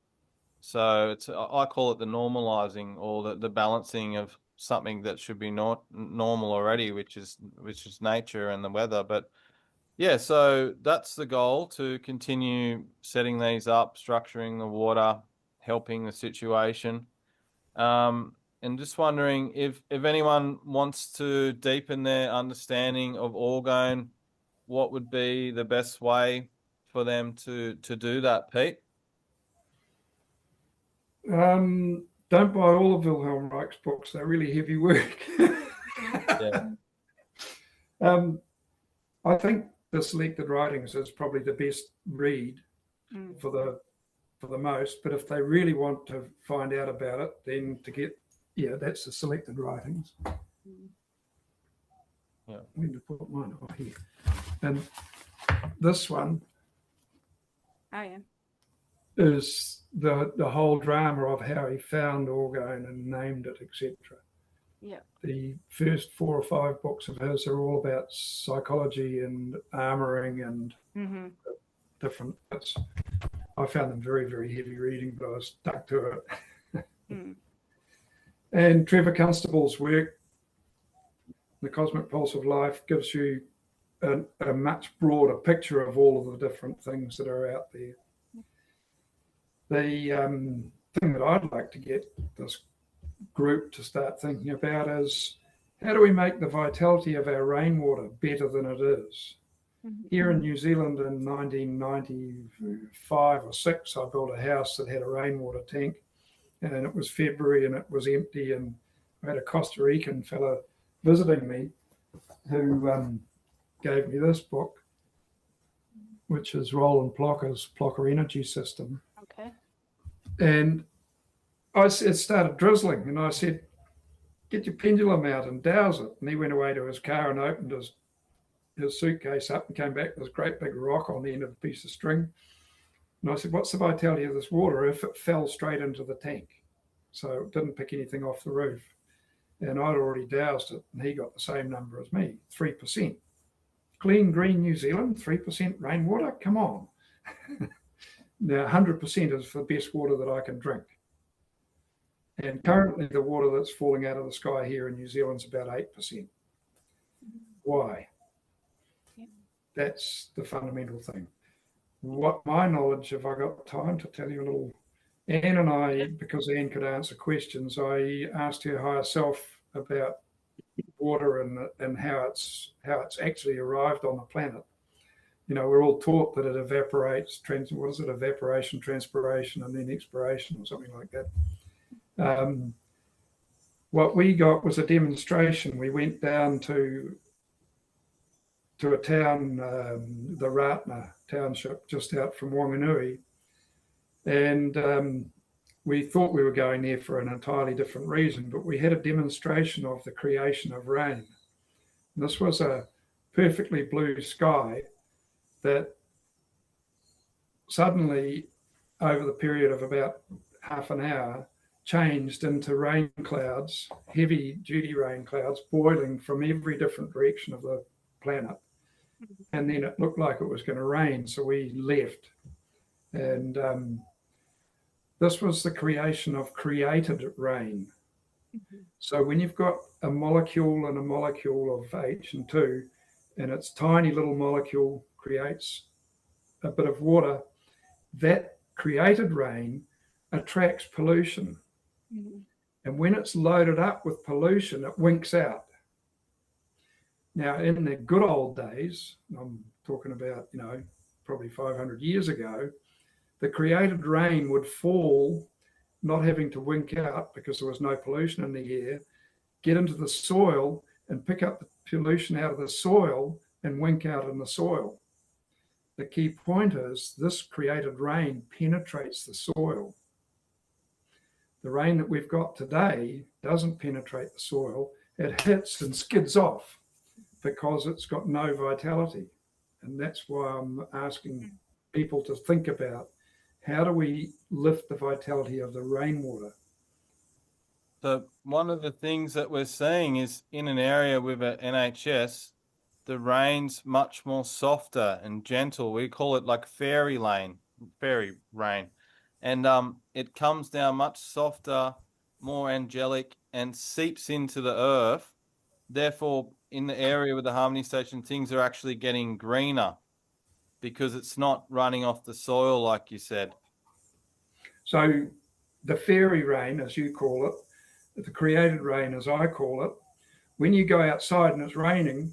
So it's, I call it the normalizing, or the balancing of something that should be normal already, which is nature and the weather. But yeah, so that's the goal, to continue setting these up, structuring the water, helping the situation. And just wondering if anyone wants to deepen their understanding of orgone, what would be the best way for them to do that, Pete? Don't buy all of Wilhelm Reich's books. They're really heavy work. Yeah. I think the selected writings is probably the best read for the most. But if they really want to find out about it, then that's the selected writings. Yeah. I need to put mine up here. And this one is the whole drama of how he found orgone and named it, etc. Yeah. The first 4 or 5 books of his are all about psychology and armoring and different bits. I found them very, very heavy reading, but I was stuck to it. And Trevor Constable's work, The Cosmic Pulse of Life, gives you a much broader picture of all of the different things that are out there. The thing that I'd like to get this group to start thinking about is, how do we make the vitality of our rainwater better than it is? Here in New Zealand in 1995 or 6, I built a house that had a rainwater tank, and it was February and it was empty, and I had a Costa Rican fellow visiting me who gave me this book, which is Roland Plocker's Plocker Energy System. Okay. And it started drizzling, and I said, get your pendulum out and douse it. And he went away to his car and opened his suitcase up and came back with this great big rock on the end of a piece of string. And I said, what's the vitality of this water if it fell straight into the tank? So it didn't pick anything off the roof. And I'd already doused it, and he got the same number as me, 3%. Clean, green New Zealand, 3% rainwater? Come on. Now, 100% is the best water that I can drink. And currently the water that's falling out of the sky here in New Zealand is about 8%. Why? That's the fundamental thing. What my knowledge, have I got time to tell you a little? Anne and I, because Anne could answer questions, I asked her higher self about water and how it's actually arrived on the planet. You know, we're all taught that it evaporates, evaporation, transpiration, and then expiration, or something like that. What we got was a demonstration. We went down to a town, the Ratna township, just out from Wanganui, and we thought we were going there for an entirely different reason, but we had a demonstration of the creation of rain. And this was a perfectly blue sky that suddenly, over the period of about half an hour, changed into rain clouds, heavy duty rain clouds, boiling from every different direction of the planet. And then it looked like it was going to rain, so we left. And this was the creation of created rain. So when you've got a molecule and a molecule of H and 2, and its tiny little molecule creates a bit of water, that created rain attracts pollution. And when it's loaded up with pollution, it winks out. Now, in the good old days, I'm talking about, probably 500 years ago, the created rain would fall, not having to wink out because there was no pollution in the air, get into the soil and pick up the pollution out of the soil and wink out in the soil. The key point is this created rain penetrates the soil. The rain that we've got today doesn't penetrate the soil. It hits and skids off because it's got no vitality. And that's why I'm asking people to think about, how do we lift the vitality of the rainwater? So one of the things that we're seeing is, in an area with an NHS, the rain's much more softer and gentle. We call it like fairy rain, and it comes down much softer, more angelic, and seeps into the earth. Therefore, in the area with the harmony station, things are actually getting greener because it's not running off the soil, like you said. So the fairy rain, as you call it, the created rain, as I call it, when you go outside and it's raining,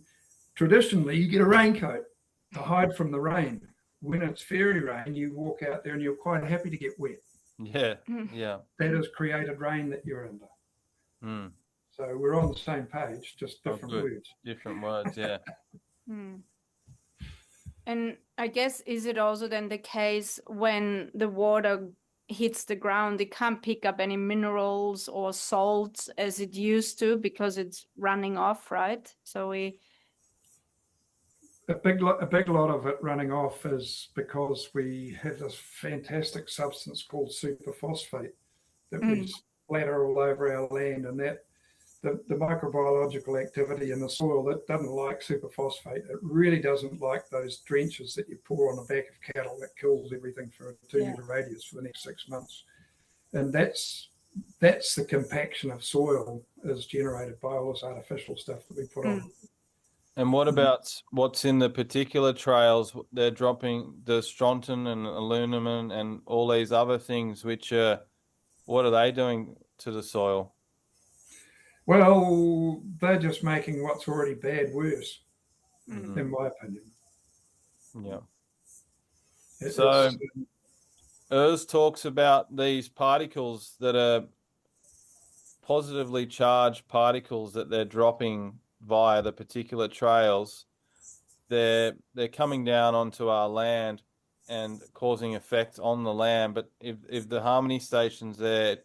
traditionally you get a raincoat to hide from the rain. When it's fairy rain, you walk out there and you're quite happy to get wet. Yeah, yeah. That is created rain that you're under. Mm. So we're on the same page, just different words. Different words, yeah. And I guess, is it also then the case when the water hits the ground, it can't pick up any minerals or salts as it used to because it's running off, right? So a big lot of it running off is because we have this fantastic substance called superphosphate that we splatter all over our land, and that the microbiological activity in the soil that doesn't like superphosphate. It really doesn't like those drenches that you pour on the back of cattle that kills everything for a 2-meter radius for the next 6 months. And that's the compaction of soil is generated by all this artificial stuff that we put on. And what about what's in the particular trails? They're dropping the strontium and aluminum and all these other things, which what are they doing to the soil? Well, they're just making what's already bad worse, in my opinion. Yeah. So Urs talks about these particles that are positively charged particles that they're dropping via the particular trails. They're coming down onto our land and causing effect on the land. But if the harmony station's there,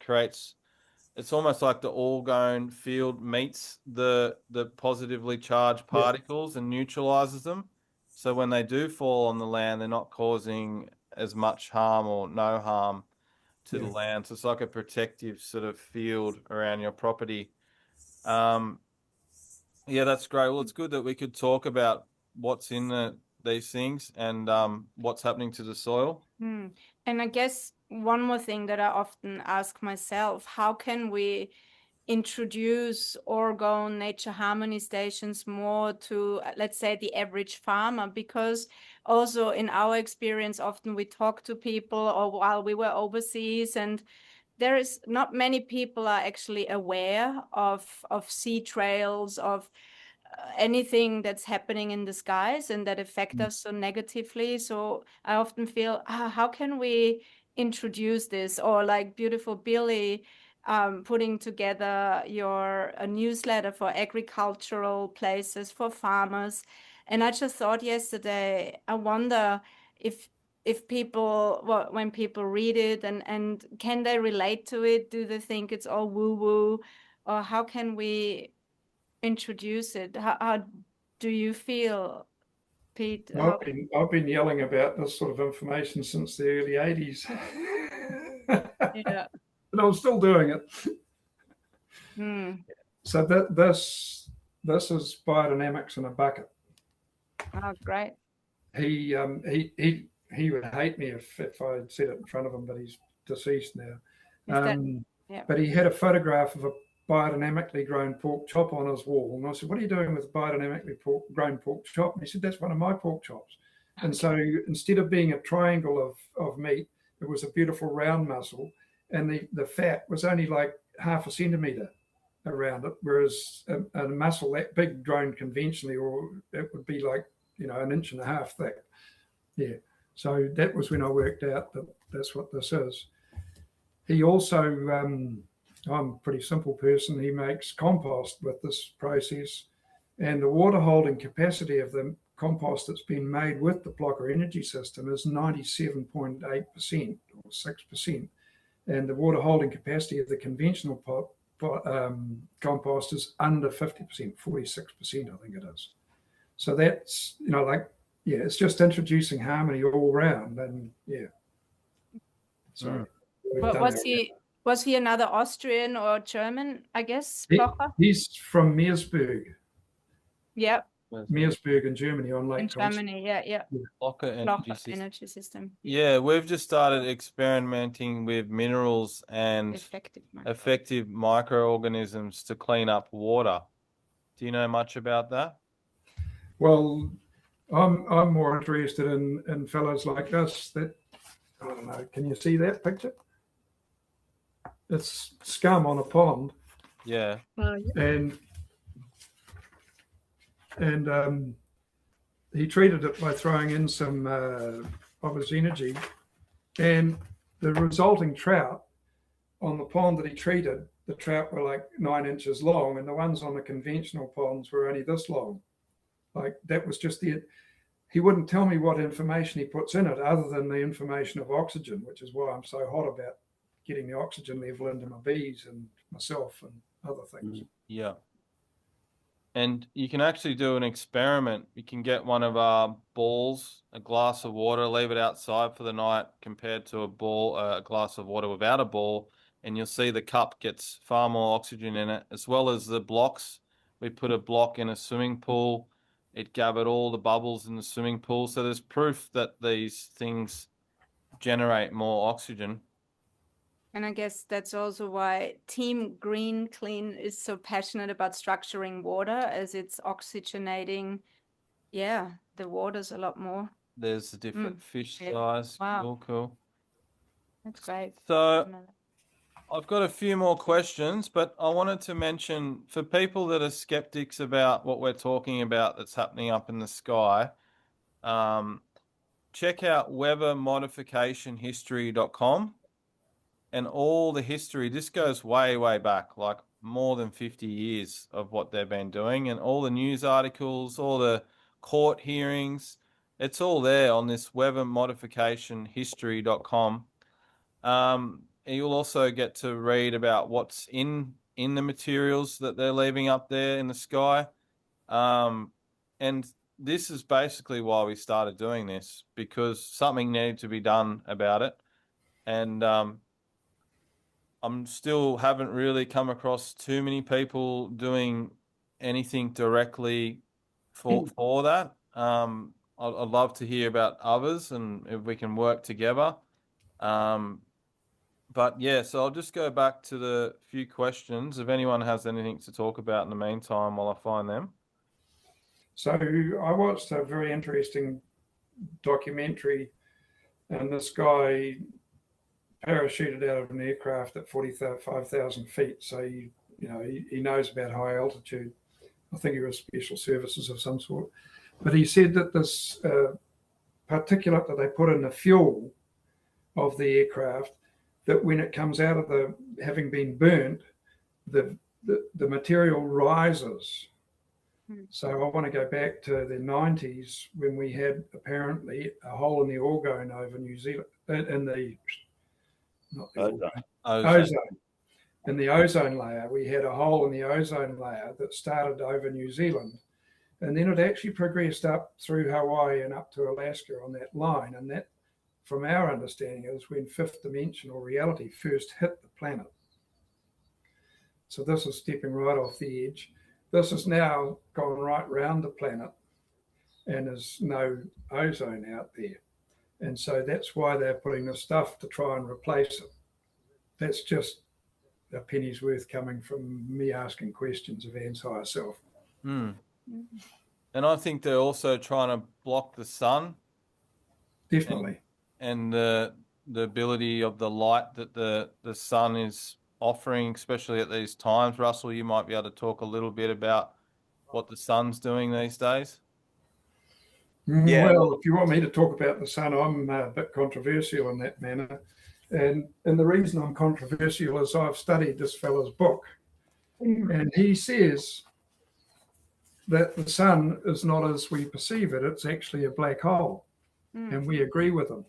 it's almost like the orgone field meets the positively charged particles and neutralizes them. So when they do fall on the land, they're not causing as much harm or no harm to the land. So it's like a protective sort of field around your property. Yeah, that's great. Well, it's good that we could talk about what's in these things and what's happening to the soil. And I guess one more thing that I often ask myself, how can we introduce orgone nature harmony stations more to, let's say, the average farmer? Because also in our experience, often we talk to people or while we were overseas, and there is not many people are actually aware of sea trails, of anything that's happening in the skies and that affect us so negatively. So I often feel, how can we introduce this? Or like beautiful Billy putting together a newsletter for agricultural places, for farmers. And I just thought yesterday, I wonder if people, well, when people read it and can they relate to it? Do they think it's all woo-woo? Or how can we introduce it? How do you feel, Pete? I've been yelling about this sort of information since the early 80s. Yeah. But I'm still doing it. So this is biodynamics in a bucket. Oh, great. He would hate me if I said it in front of him, but he's deceased now. But he had a photograph of a biodynamically grown pork chop on his wall. And I said, what are you doing with biodynamically grown pork chop? And he said, that's one of my pork chops. Okay. And so instead of being a triangle of meat, it was a beautiful round muscle. And the fat was only like 0.5 centimeter around it, whereas a muscle that big grown conventionally, or it would be like, 1.5 inches thick. Yeah. So that was when I worked out that that's what this is. He also, I'm a pretty simple person. He makes compost with this process, and the water holding capacity of the compost that's been made with the Blocker energy system is 97.8% or 6%. And the water holding capacity of the conventional compost is under 50%, 46%, I think it is. So that's, it's just introducing harmony all around. And so. But was he another Austrian or German, I guess, Blocker? He's from Meersburg. Yeah. Meersburg in Germany on Lake In Constable. Germany, yeah. Locker energy Locker system. energy system. Yeah, we've just started experimenting with minerals and Effective. microorganisms to clean up water. Do you know much about that? Well, I'm more interested in fellows like us that, I don't know, can you see that picture? It's scum on a pond. Yeah. And he treated it by throwing in some of his energy, and the resulting trout on the pond that he treated, the trout were like 9 inches long, and the ones on the conventional ponds were only this long. Like that was just he wouldn't tell me what information he puts in it other than the information of oxygen, which is why I'm so hot about getting the oxygen level into my bees and myself and other things. Yeah. And you can actually do an experiment. You can get one of our balls, a glass of water, leave it outside for the night compared to a glass of water without a ball, and you'll see the cup gets far more oxygen in it, as well as the blocks. We put a block in a swimming pool. It gathered all the bubbles in the swimming pool. So there's proof that these things generate more oxygen. And I guess that's also why Team Green Clean is so passionate about structuring water, as it's oxygenating, the waters a lot more. There's a different fish size. Wow. Cool. That's great. So I've got a few more questions, but I wanted to mention for people that are skeptics about what we're talking about that's happening up in the sky, check out weathermodificationhistory.com. And all the history, this goes way, way back, like more than 50 years of what they've been doing, and all the news articles, all the court hearings, it's all there on this weathermodificationhistory.com. You'll also get to read about what's in the materials that they're leaving up there in the sky. And this is basically why we started doing this, because something needed to be done about it. And I'm still haven't really come across too many people doing anything directly for that. I'd love to hear about others and if we can work together. But yeah, so I'll just go back to the few questions. If anyone has anything to talk about in the meantime while I find them. So I watched a very interesting documentary, and this guy parachuted out of an aircraft at 45,000 feet. So he knows about high altitude. I think he was special services of some sort. But he said that this particulate that they put in the fuel of the aircraft, that when it comes out of having been burnt, the material rises. So I want to go back to the 90s when we had apparently a hole in the Orgone over New Zealand, ozone. In the ozone layer, we had a hole in the ozone layer that started over New Zealand, and then it actually progressed up through Hawaii and up to Alaska on that line. And that, from our understanding, is when fifth dimensional reality first hit the planet. So this is stepping right off the edge. This has now gone right round the planet, and there's no ozone out there. And so that's why they're putting this stuff to try and replace it. That's just a penny's worth coming from me asking questions of Anne's higher self. And I think they're also trying to block the sun. Definitely. And the ability of the light that the sun is offering, especially at these times. Russell, you might be able to talk a little bit about what the sun's doing these days. Yeah. Well, if you want me to talk about the sun, I'm a bit controversial in that manner. And the reason I'm controversial is I've studied this fellow's book, and he says that the sun is not as we perceive it. It's actually a black hole, and we agree with him.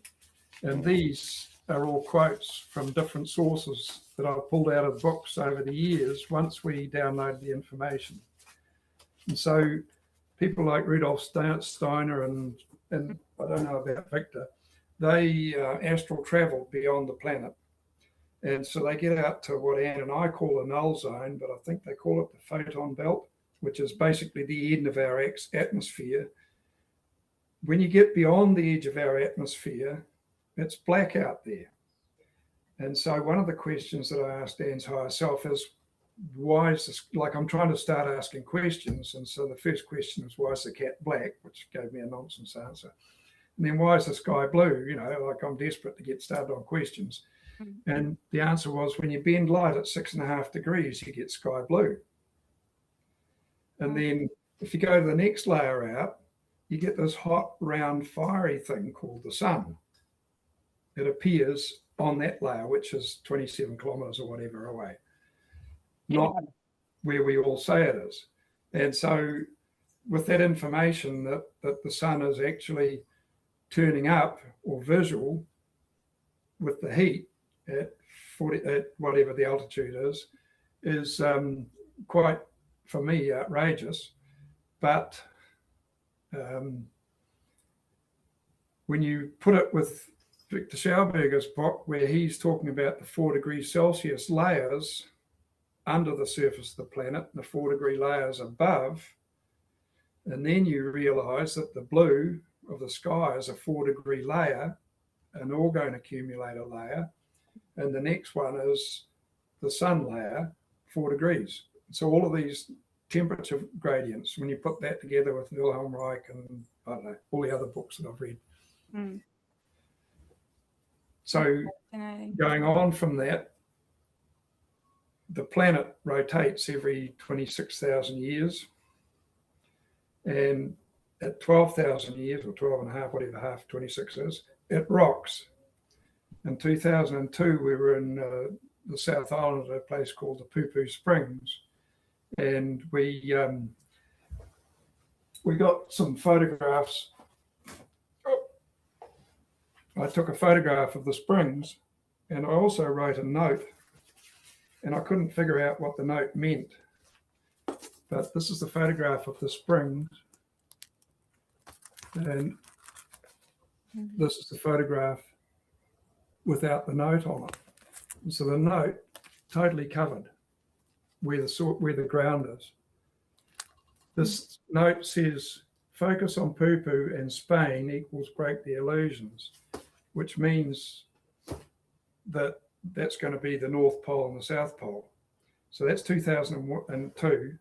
And these are all quotes from different sources that I've pulled out of books over the years once we download the information. And so people like Rudolf Steiner and I don't know about Viktor, they astral travel beyond the planet. And so they get out to what Anne and I call a null zone, but I think they call it the photon belt. which is basically the end of our atmosphere. When you get beyond the edge of our atmosphere, it's black out there. And so one of the questions that I asked Dan's higher self is, why is this, like I'm trying to start asking questions. And so the first question was, why is the cat black? Which gave me a nonsense answer. And then why is the sky blue? You know, like I'm desperate to get started on questions. And the answer was, when you bend light at 6.5 degrees, you get sky blue. And then if you go to the next layer out, you get this hot, round, fiery thing called the sun. It appears on that layer, which is 27 kilometers or whatever away, not where we all say it is. And so with that information that the sun is actually turning up or visual with the heat at 40, at whatever the altitude is quite, for me, outrageous. But when you put it with Viktor Scahuberger's book, where he's talking about the 4 degrees Celsius layers under the surface of the planet, and the 4 degree layers above, and then you realize that the blue of the sky is a 4 degree layer, an orgone accumulator layer, and the next one is the sun layer, 4 degrees. So all of these temperature gradients, when you put that together with Wilhelm, Reich, and I don't know, all the other books that I've read. So going on from that, the planet rotates every 26,000 years. And at 12,000 years, or 12 and a half, whatever half 26 is, it rocks. In 2002, we were in the South Island at a place called the Poo Springs. And we got some photographs. I took a photograph of the springs, and I also wrote a note, and I couldn't figure out what the note meant. But this is the photograph of the springs, and this is the photograph without the note on it. And so the note totally covered where the ground is. This note says, "Focus on poo-poo and Spain equals break the illusions," which means that that's going to be the North Pole and the South Pole. So that's 2002.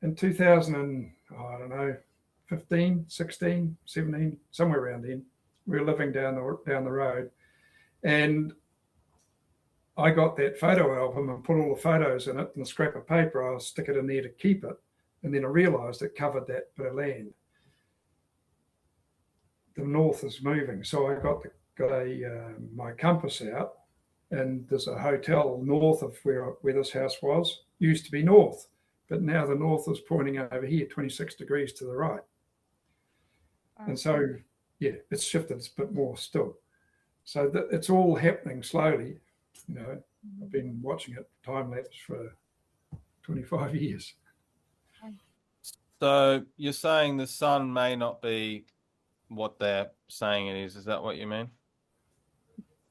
In 2015, 16, 17, somewhere around then, we were living down the road, and I got that photo album and put all the photos in it, and the scrap of paper, I'll stick it in there to keep it. And then I realized it covered that bit of land. The north is moving. So I got my compass out, and there's a hotel north of where this house was. Used to be north, but now the north is pointing over here, 26 degrees to the right. And so, yeah, it's shifted. It's a bit more still. So it's all happening slowly. You know, I've been watching it time lapse for 25 years. So you're saying the sun may not be what they're saying it is. Is that what you mean?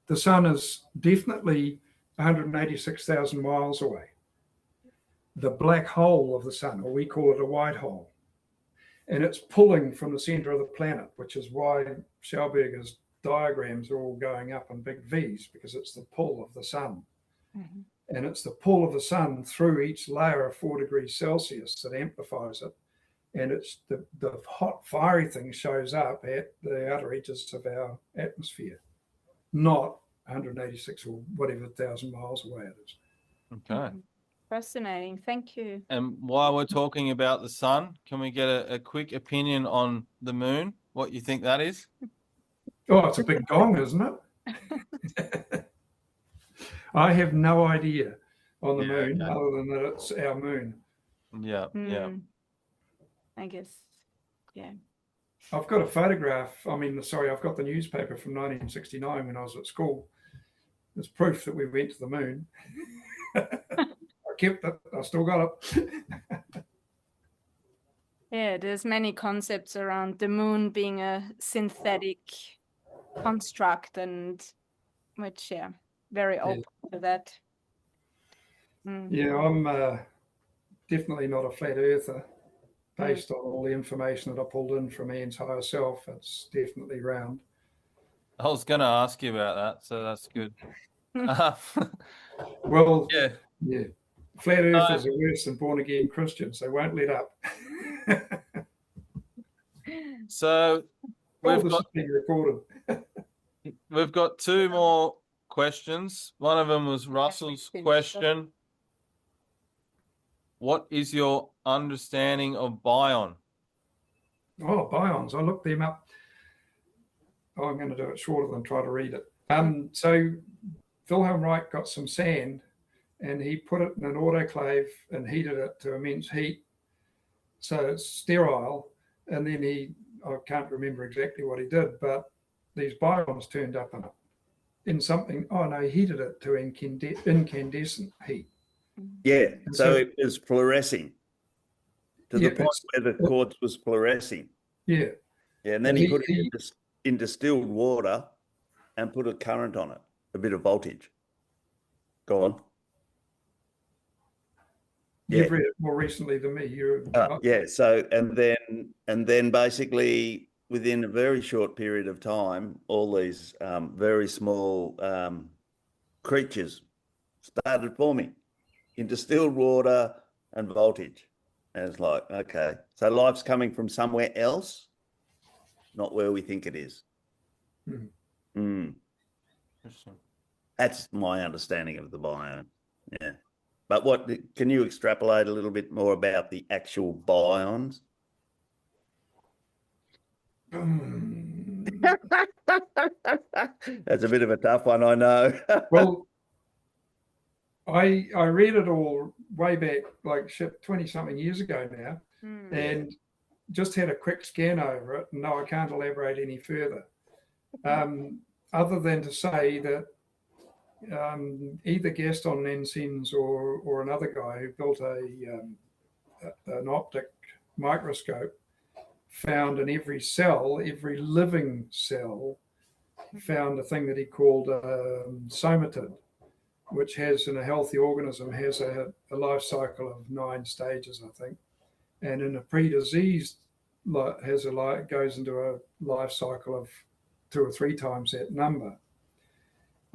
The sun is definitely 186,000 miles away. The black hole of the sun, or we call it a white hole, and it's pulling from the center of the planet, which is why Scahuberger's diagrams are all going up in big V's, because it's the pull of the sun. And it's the pull of the sun through each layer of 4 degrees Celsius that amplifies it. And it's the hot, fiery thing shows up at the outer edges of our atmosphere, not 186 or whatever thousand miles away it is. Okay. Fascinating. Thank you. And while we're talking about the sun, can we get a quick opinion on the moon? What you think that is? Oh, it's a big gong, isn't it? I have no idea on the moon, other than that it's our moon. Yeah, yeah. I guess, yeah. I've got a photograph. I've got the newspaper from 1969 when I was at school. It's proof that we went to the moon. I kept it. I still got it. Yeah, there's many concepts around the moon being a synthetic construct, and which, very open to that. Yeah, I'm definitely not a flat earther. Based on all the information that I pulled in from Ian's higher self, it's definitely round. I was going to ask you about that, so that's good. Well, yeah. yeah. Flat earthers are worse than born again Christians. They won't let up. So this is being recorded. We've got two more questions. One of them was Russell's question. What is your understanding of bion? Oh, bions. I looked them up. Oh, I'm going to do it shorter than try to read it. So Wilhelm Reich got some sand and he put it in an autoclave and heated it to immense heat. So it's sterile. And then I can't remember exactly what he did, but these bions turned up in it. In something, he heated it to incandescent heat. Yeah, so it was fluorescing to the point where the quartz was fluorescing. Yeah. Yeah, and then he put it in distilled water and put a current on it, a bit of voltage. Go on. You've read it more recently than me. Yeah, so and then basically within a very short period of time, all these very small creatures started forming in distilled water and voltage. And it's like, okay, so life's coming from somewhere else, not where we think it is. That's my understanding of the biome. Yeah. But can you extrapolate a little bit more about the actual bions? That's a bit of a tough one, I know. Well, I read it all way back, like 20-something years ago now, and just had a quick scan over it. And no, I can't elaborate any further, other than to say that either Gaston Nansen's or another guy who built an optic microscope found in every cell, every living cell, found a thing that he called somatid, which has, in a healthy organism, has a life cycle of 9 stages, I think. And in a pre-diseased, goes into a life cycle of 2 or 3 times that number.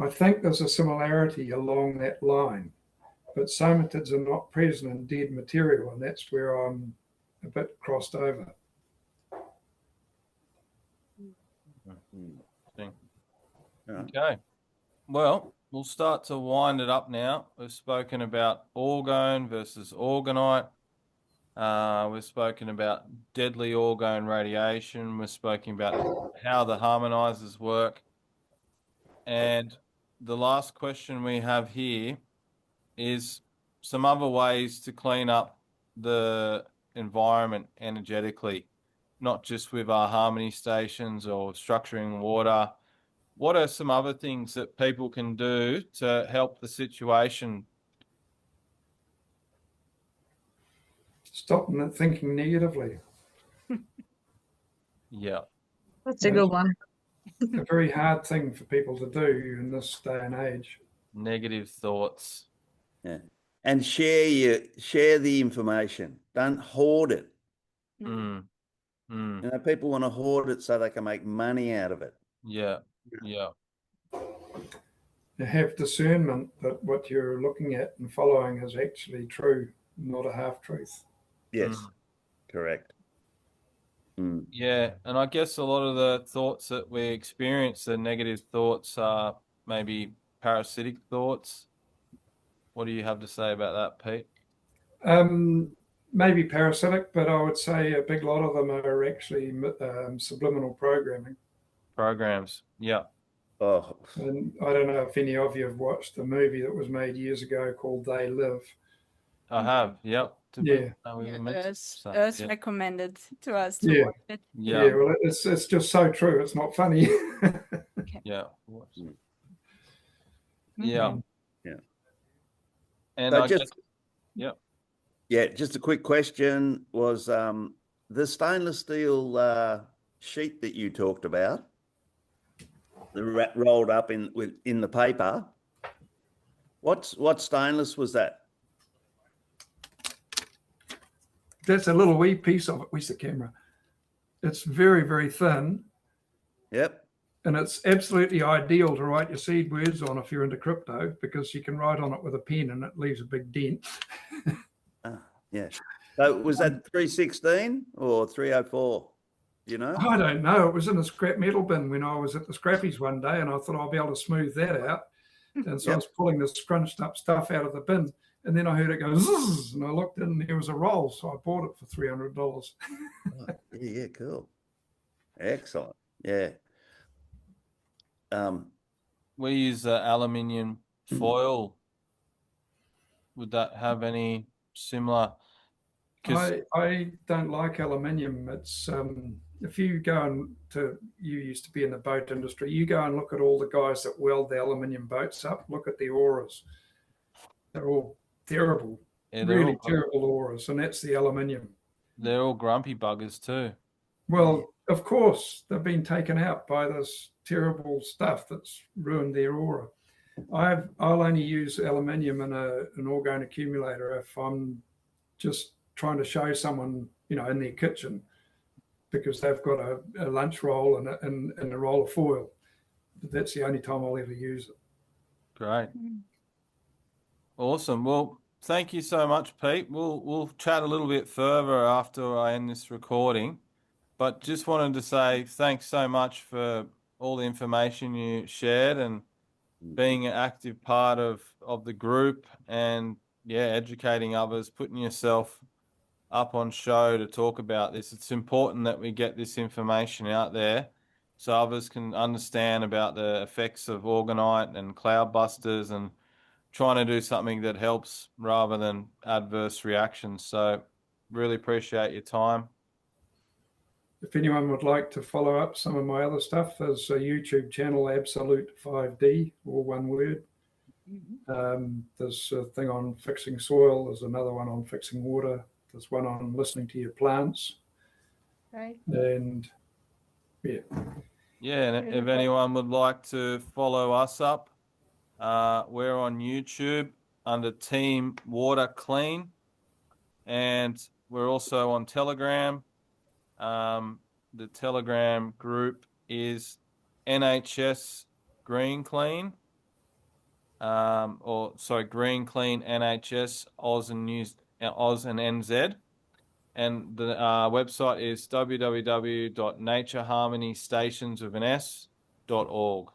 I think there's a similarity along that line, but somatids are not present in dead material, and that's where I'm a bit crossed over. Okay. Well, we'll start to wind it up now. We've spoken about Orgone versus Orgonite. We've spoken about deadly orgone radiation. We've spoken about how the harmonizers work. And the last question we have here is some other ways to clean up the environment energetically, not just with our harmony stations or structuring water. What are some other things that people can do to help the situation? Stop thinking negatively. Yeah. That's a good one. A very hard thing for people to do in this day and age. Negative thoughts. Yeah. And share the information. Don't hoard it. You know, people want to hoard it so they can make money out of it. Yeah. Yeah. You have discernment that what you're looking at and following is actually true, not a half-truth. Yes, correct. Yeah, and I guess a lot of the thoughts that we experience, the negative thoughts, are maybe parasitic thoughts. What do you have to say about that, Pete? Maybe parasitic, but I would say a big lot of them are actually subliminal programming. Programs, yeah. Oh. And I don't know if any of you have watched the movie that was made years ago called They Live. I have, yep. Earth recommended to us to watch it. Yeah, well, it's just so true. It's not funny. Okay. Yeah. Yeah. And so I guess, just a quick question was the stainless steel sheet that you talked about, the rolled up in the paper. What stainless was that? that's a little wee piece of it. Where's the camera? It's very, very thin. Yep. And it's absolutely ideal to write your seed words on if you're into crypto, because you can write on it with a pen and it leaves a big dent. Yeah. So was that 316 or 304? You know? I don't know. It was in a scrap metal bin when I was at the scrappies one day, and I thought I'll be able to smooth that out. And so I was pulling this scrunched up stuff out of the bin, and then I heard it go zzz, and I looked in and there was a roll, so I bought it for $300. Oh, yeah, cool. Excellent. Yeah. We use aluminium foil. Would that have any similar? I don't like aluminium. It's if you go and you used to be in the boat industry, you go and look at all the guys that weld the aluminium boats up, look at the auras. They're all terrible, really terrible auras, and that's the aluminium. They're all grumpy buggers too. Well, of course, they've been taken out by this terrible stuff that's ruined their aura. I'll only use aluminium in an orgone accumulator if I'm just trying to show someone, in their kitchen, because they've got a lunch roll and a roll of foil. But that's the only time I'll ever use it. Great. Awesome. Well, thank you so much, Pete. We'll chat a little bit further after I end this recording, but just wanted to say thanks so much for all the information you shared and being an active part of the group, and educating others, putting yourself up on show to talk about this. It's important that we get this information out there so others can understand about the effects of orgonite and cloudbusters, and trying to do something that helps rather than adverse reactions. So really appreciate your time. If anyone would like to follow up some of my other stuff, there's a YouTube channel, Absolute 5D, all one word. There's a thing on fixing soil. There's another one on fixing water. There's one on listening to your plants. Right. And and if anyone would like to follow us up, we're on YouTube under Team Water Clean, and we're also on Telegram. The Telegram group is NHS Green Clean, Green Clean NHS Oz and NZ, and the website is www.natureharmonystationswithans.org.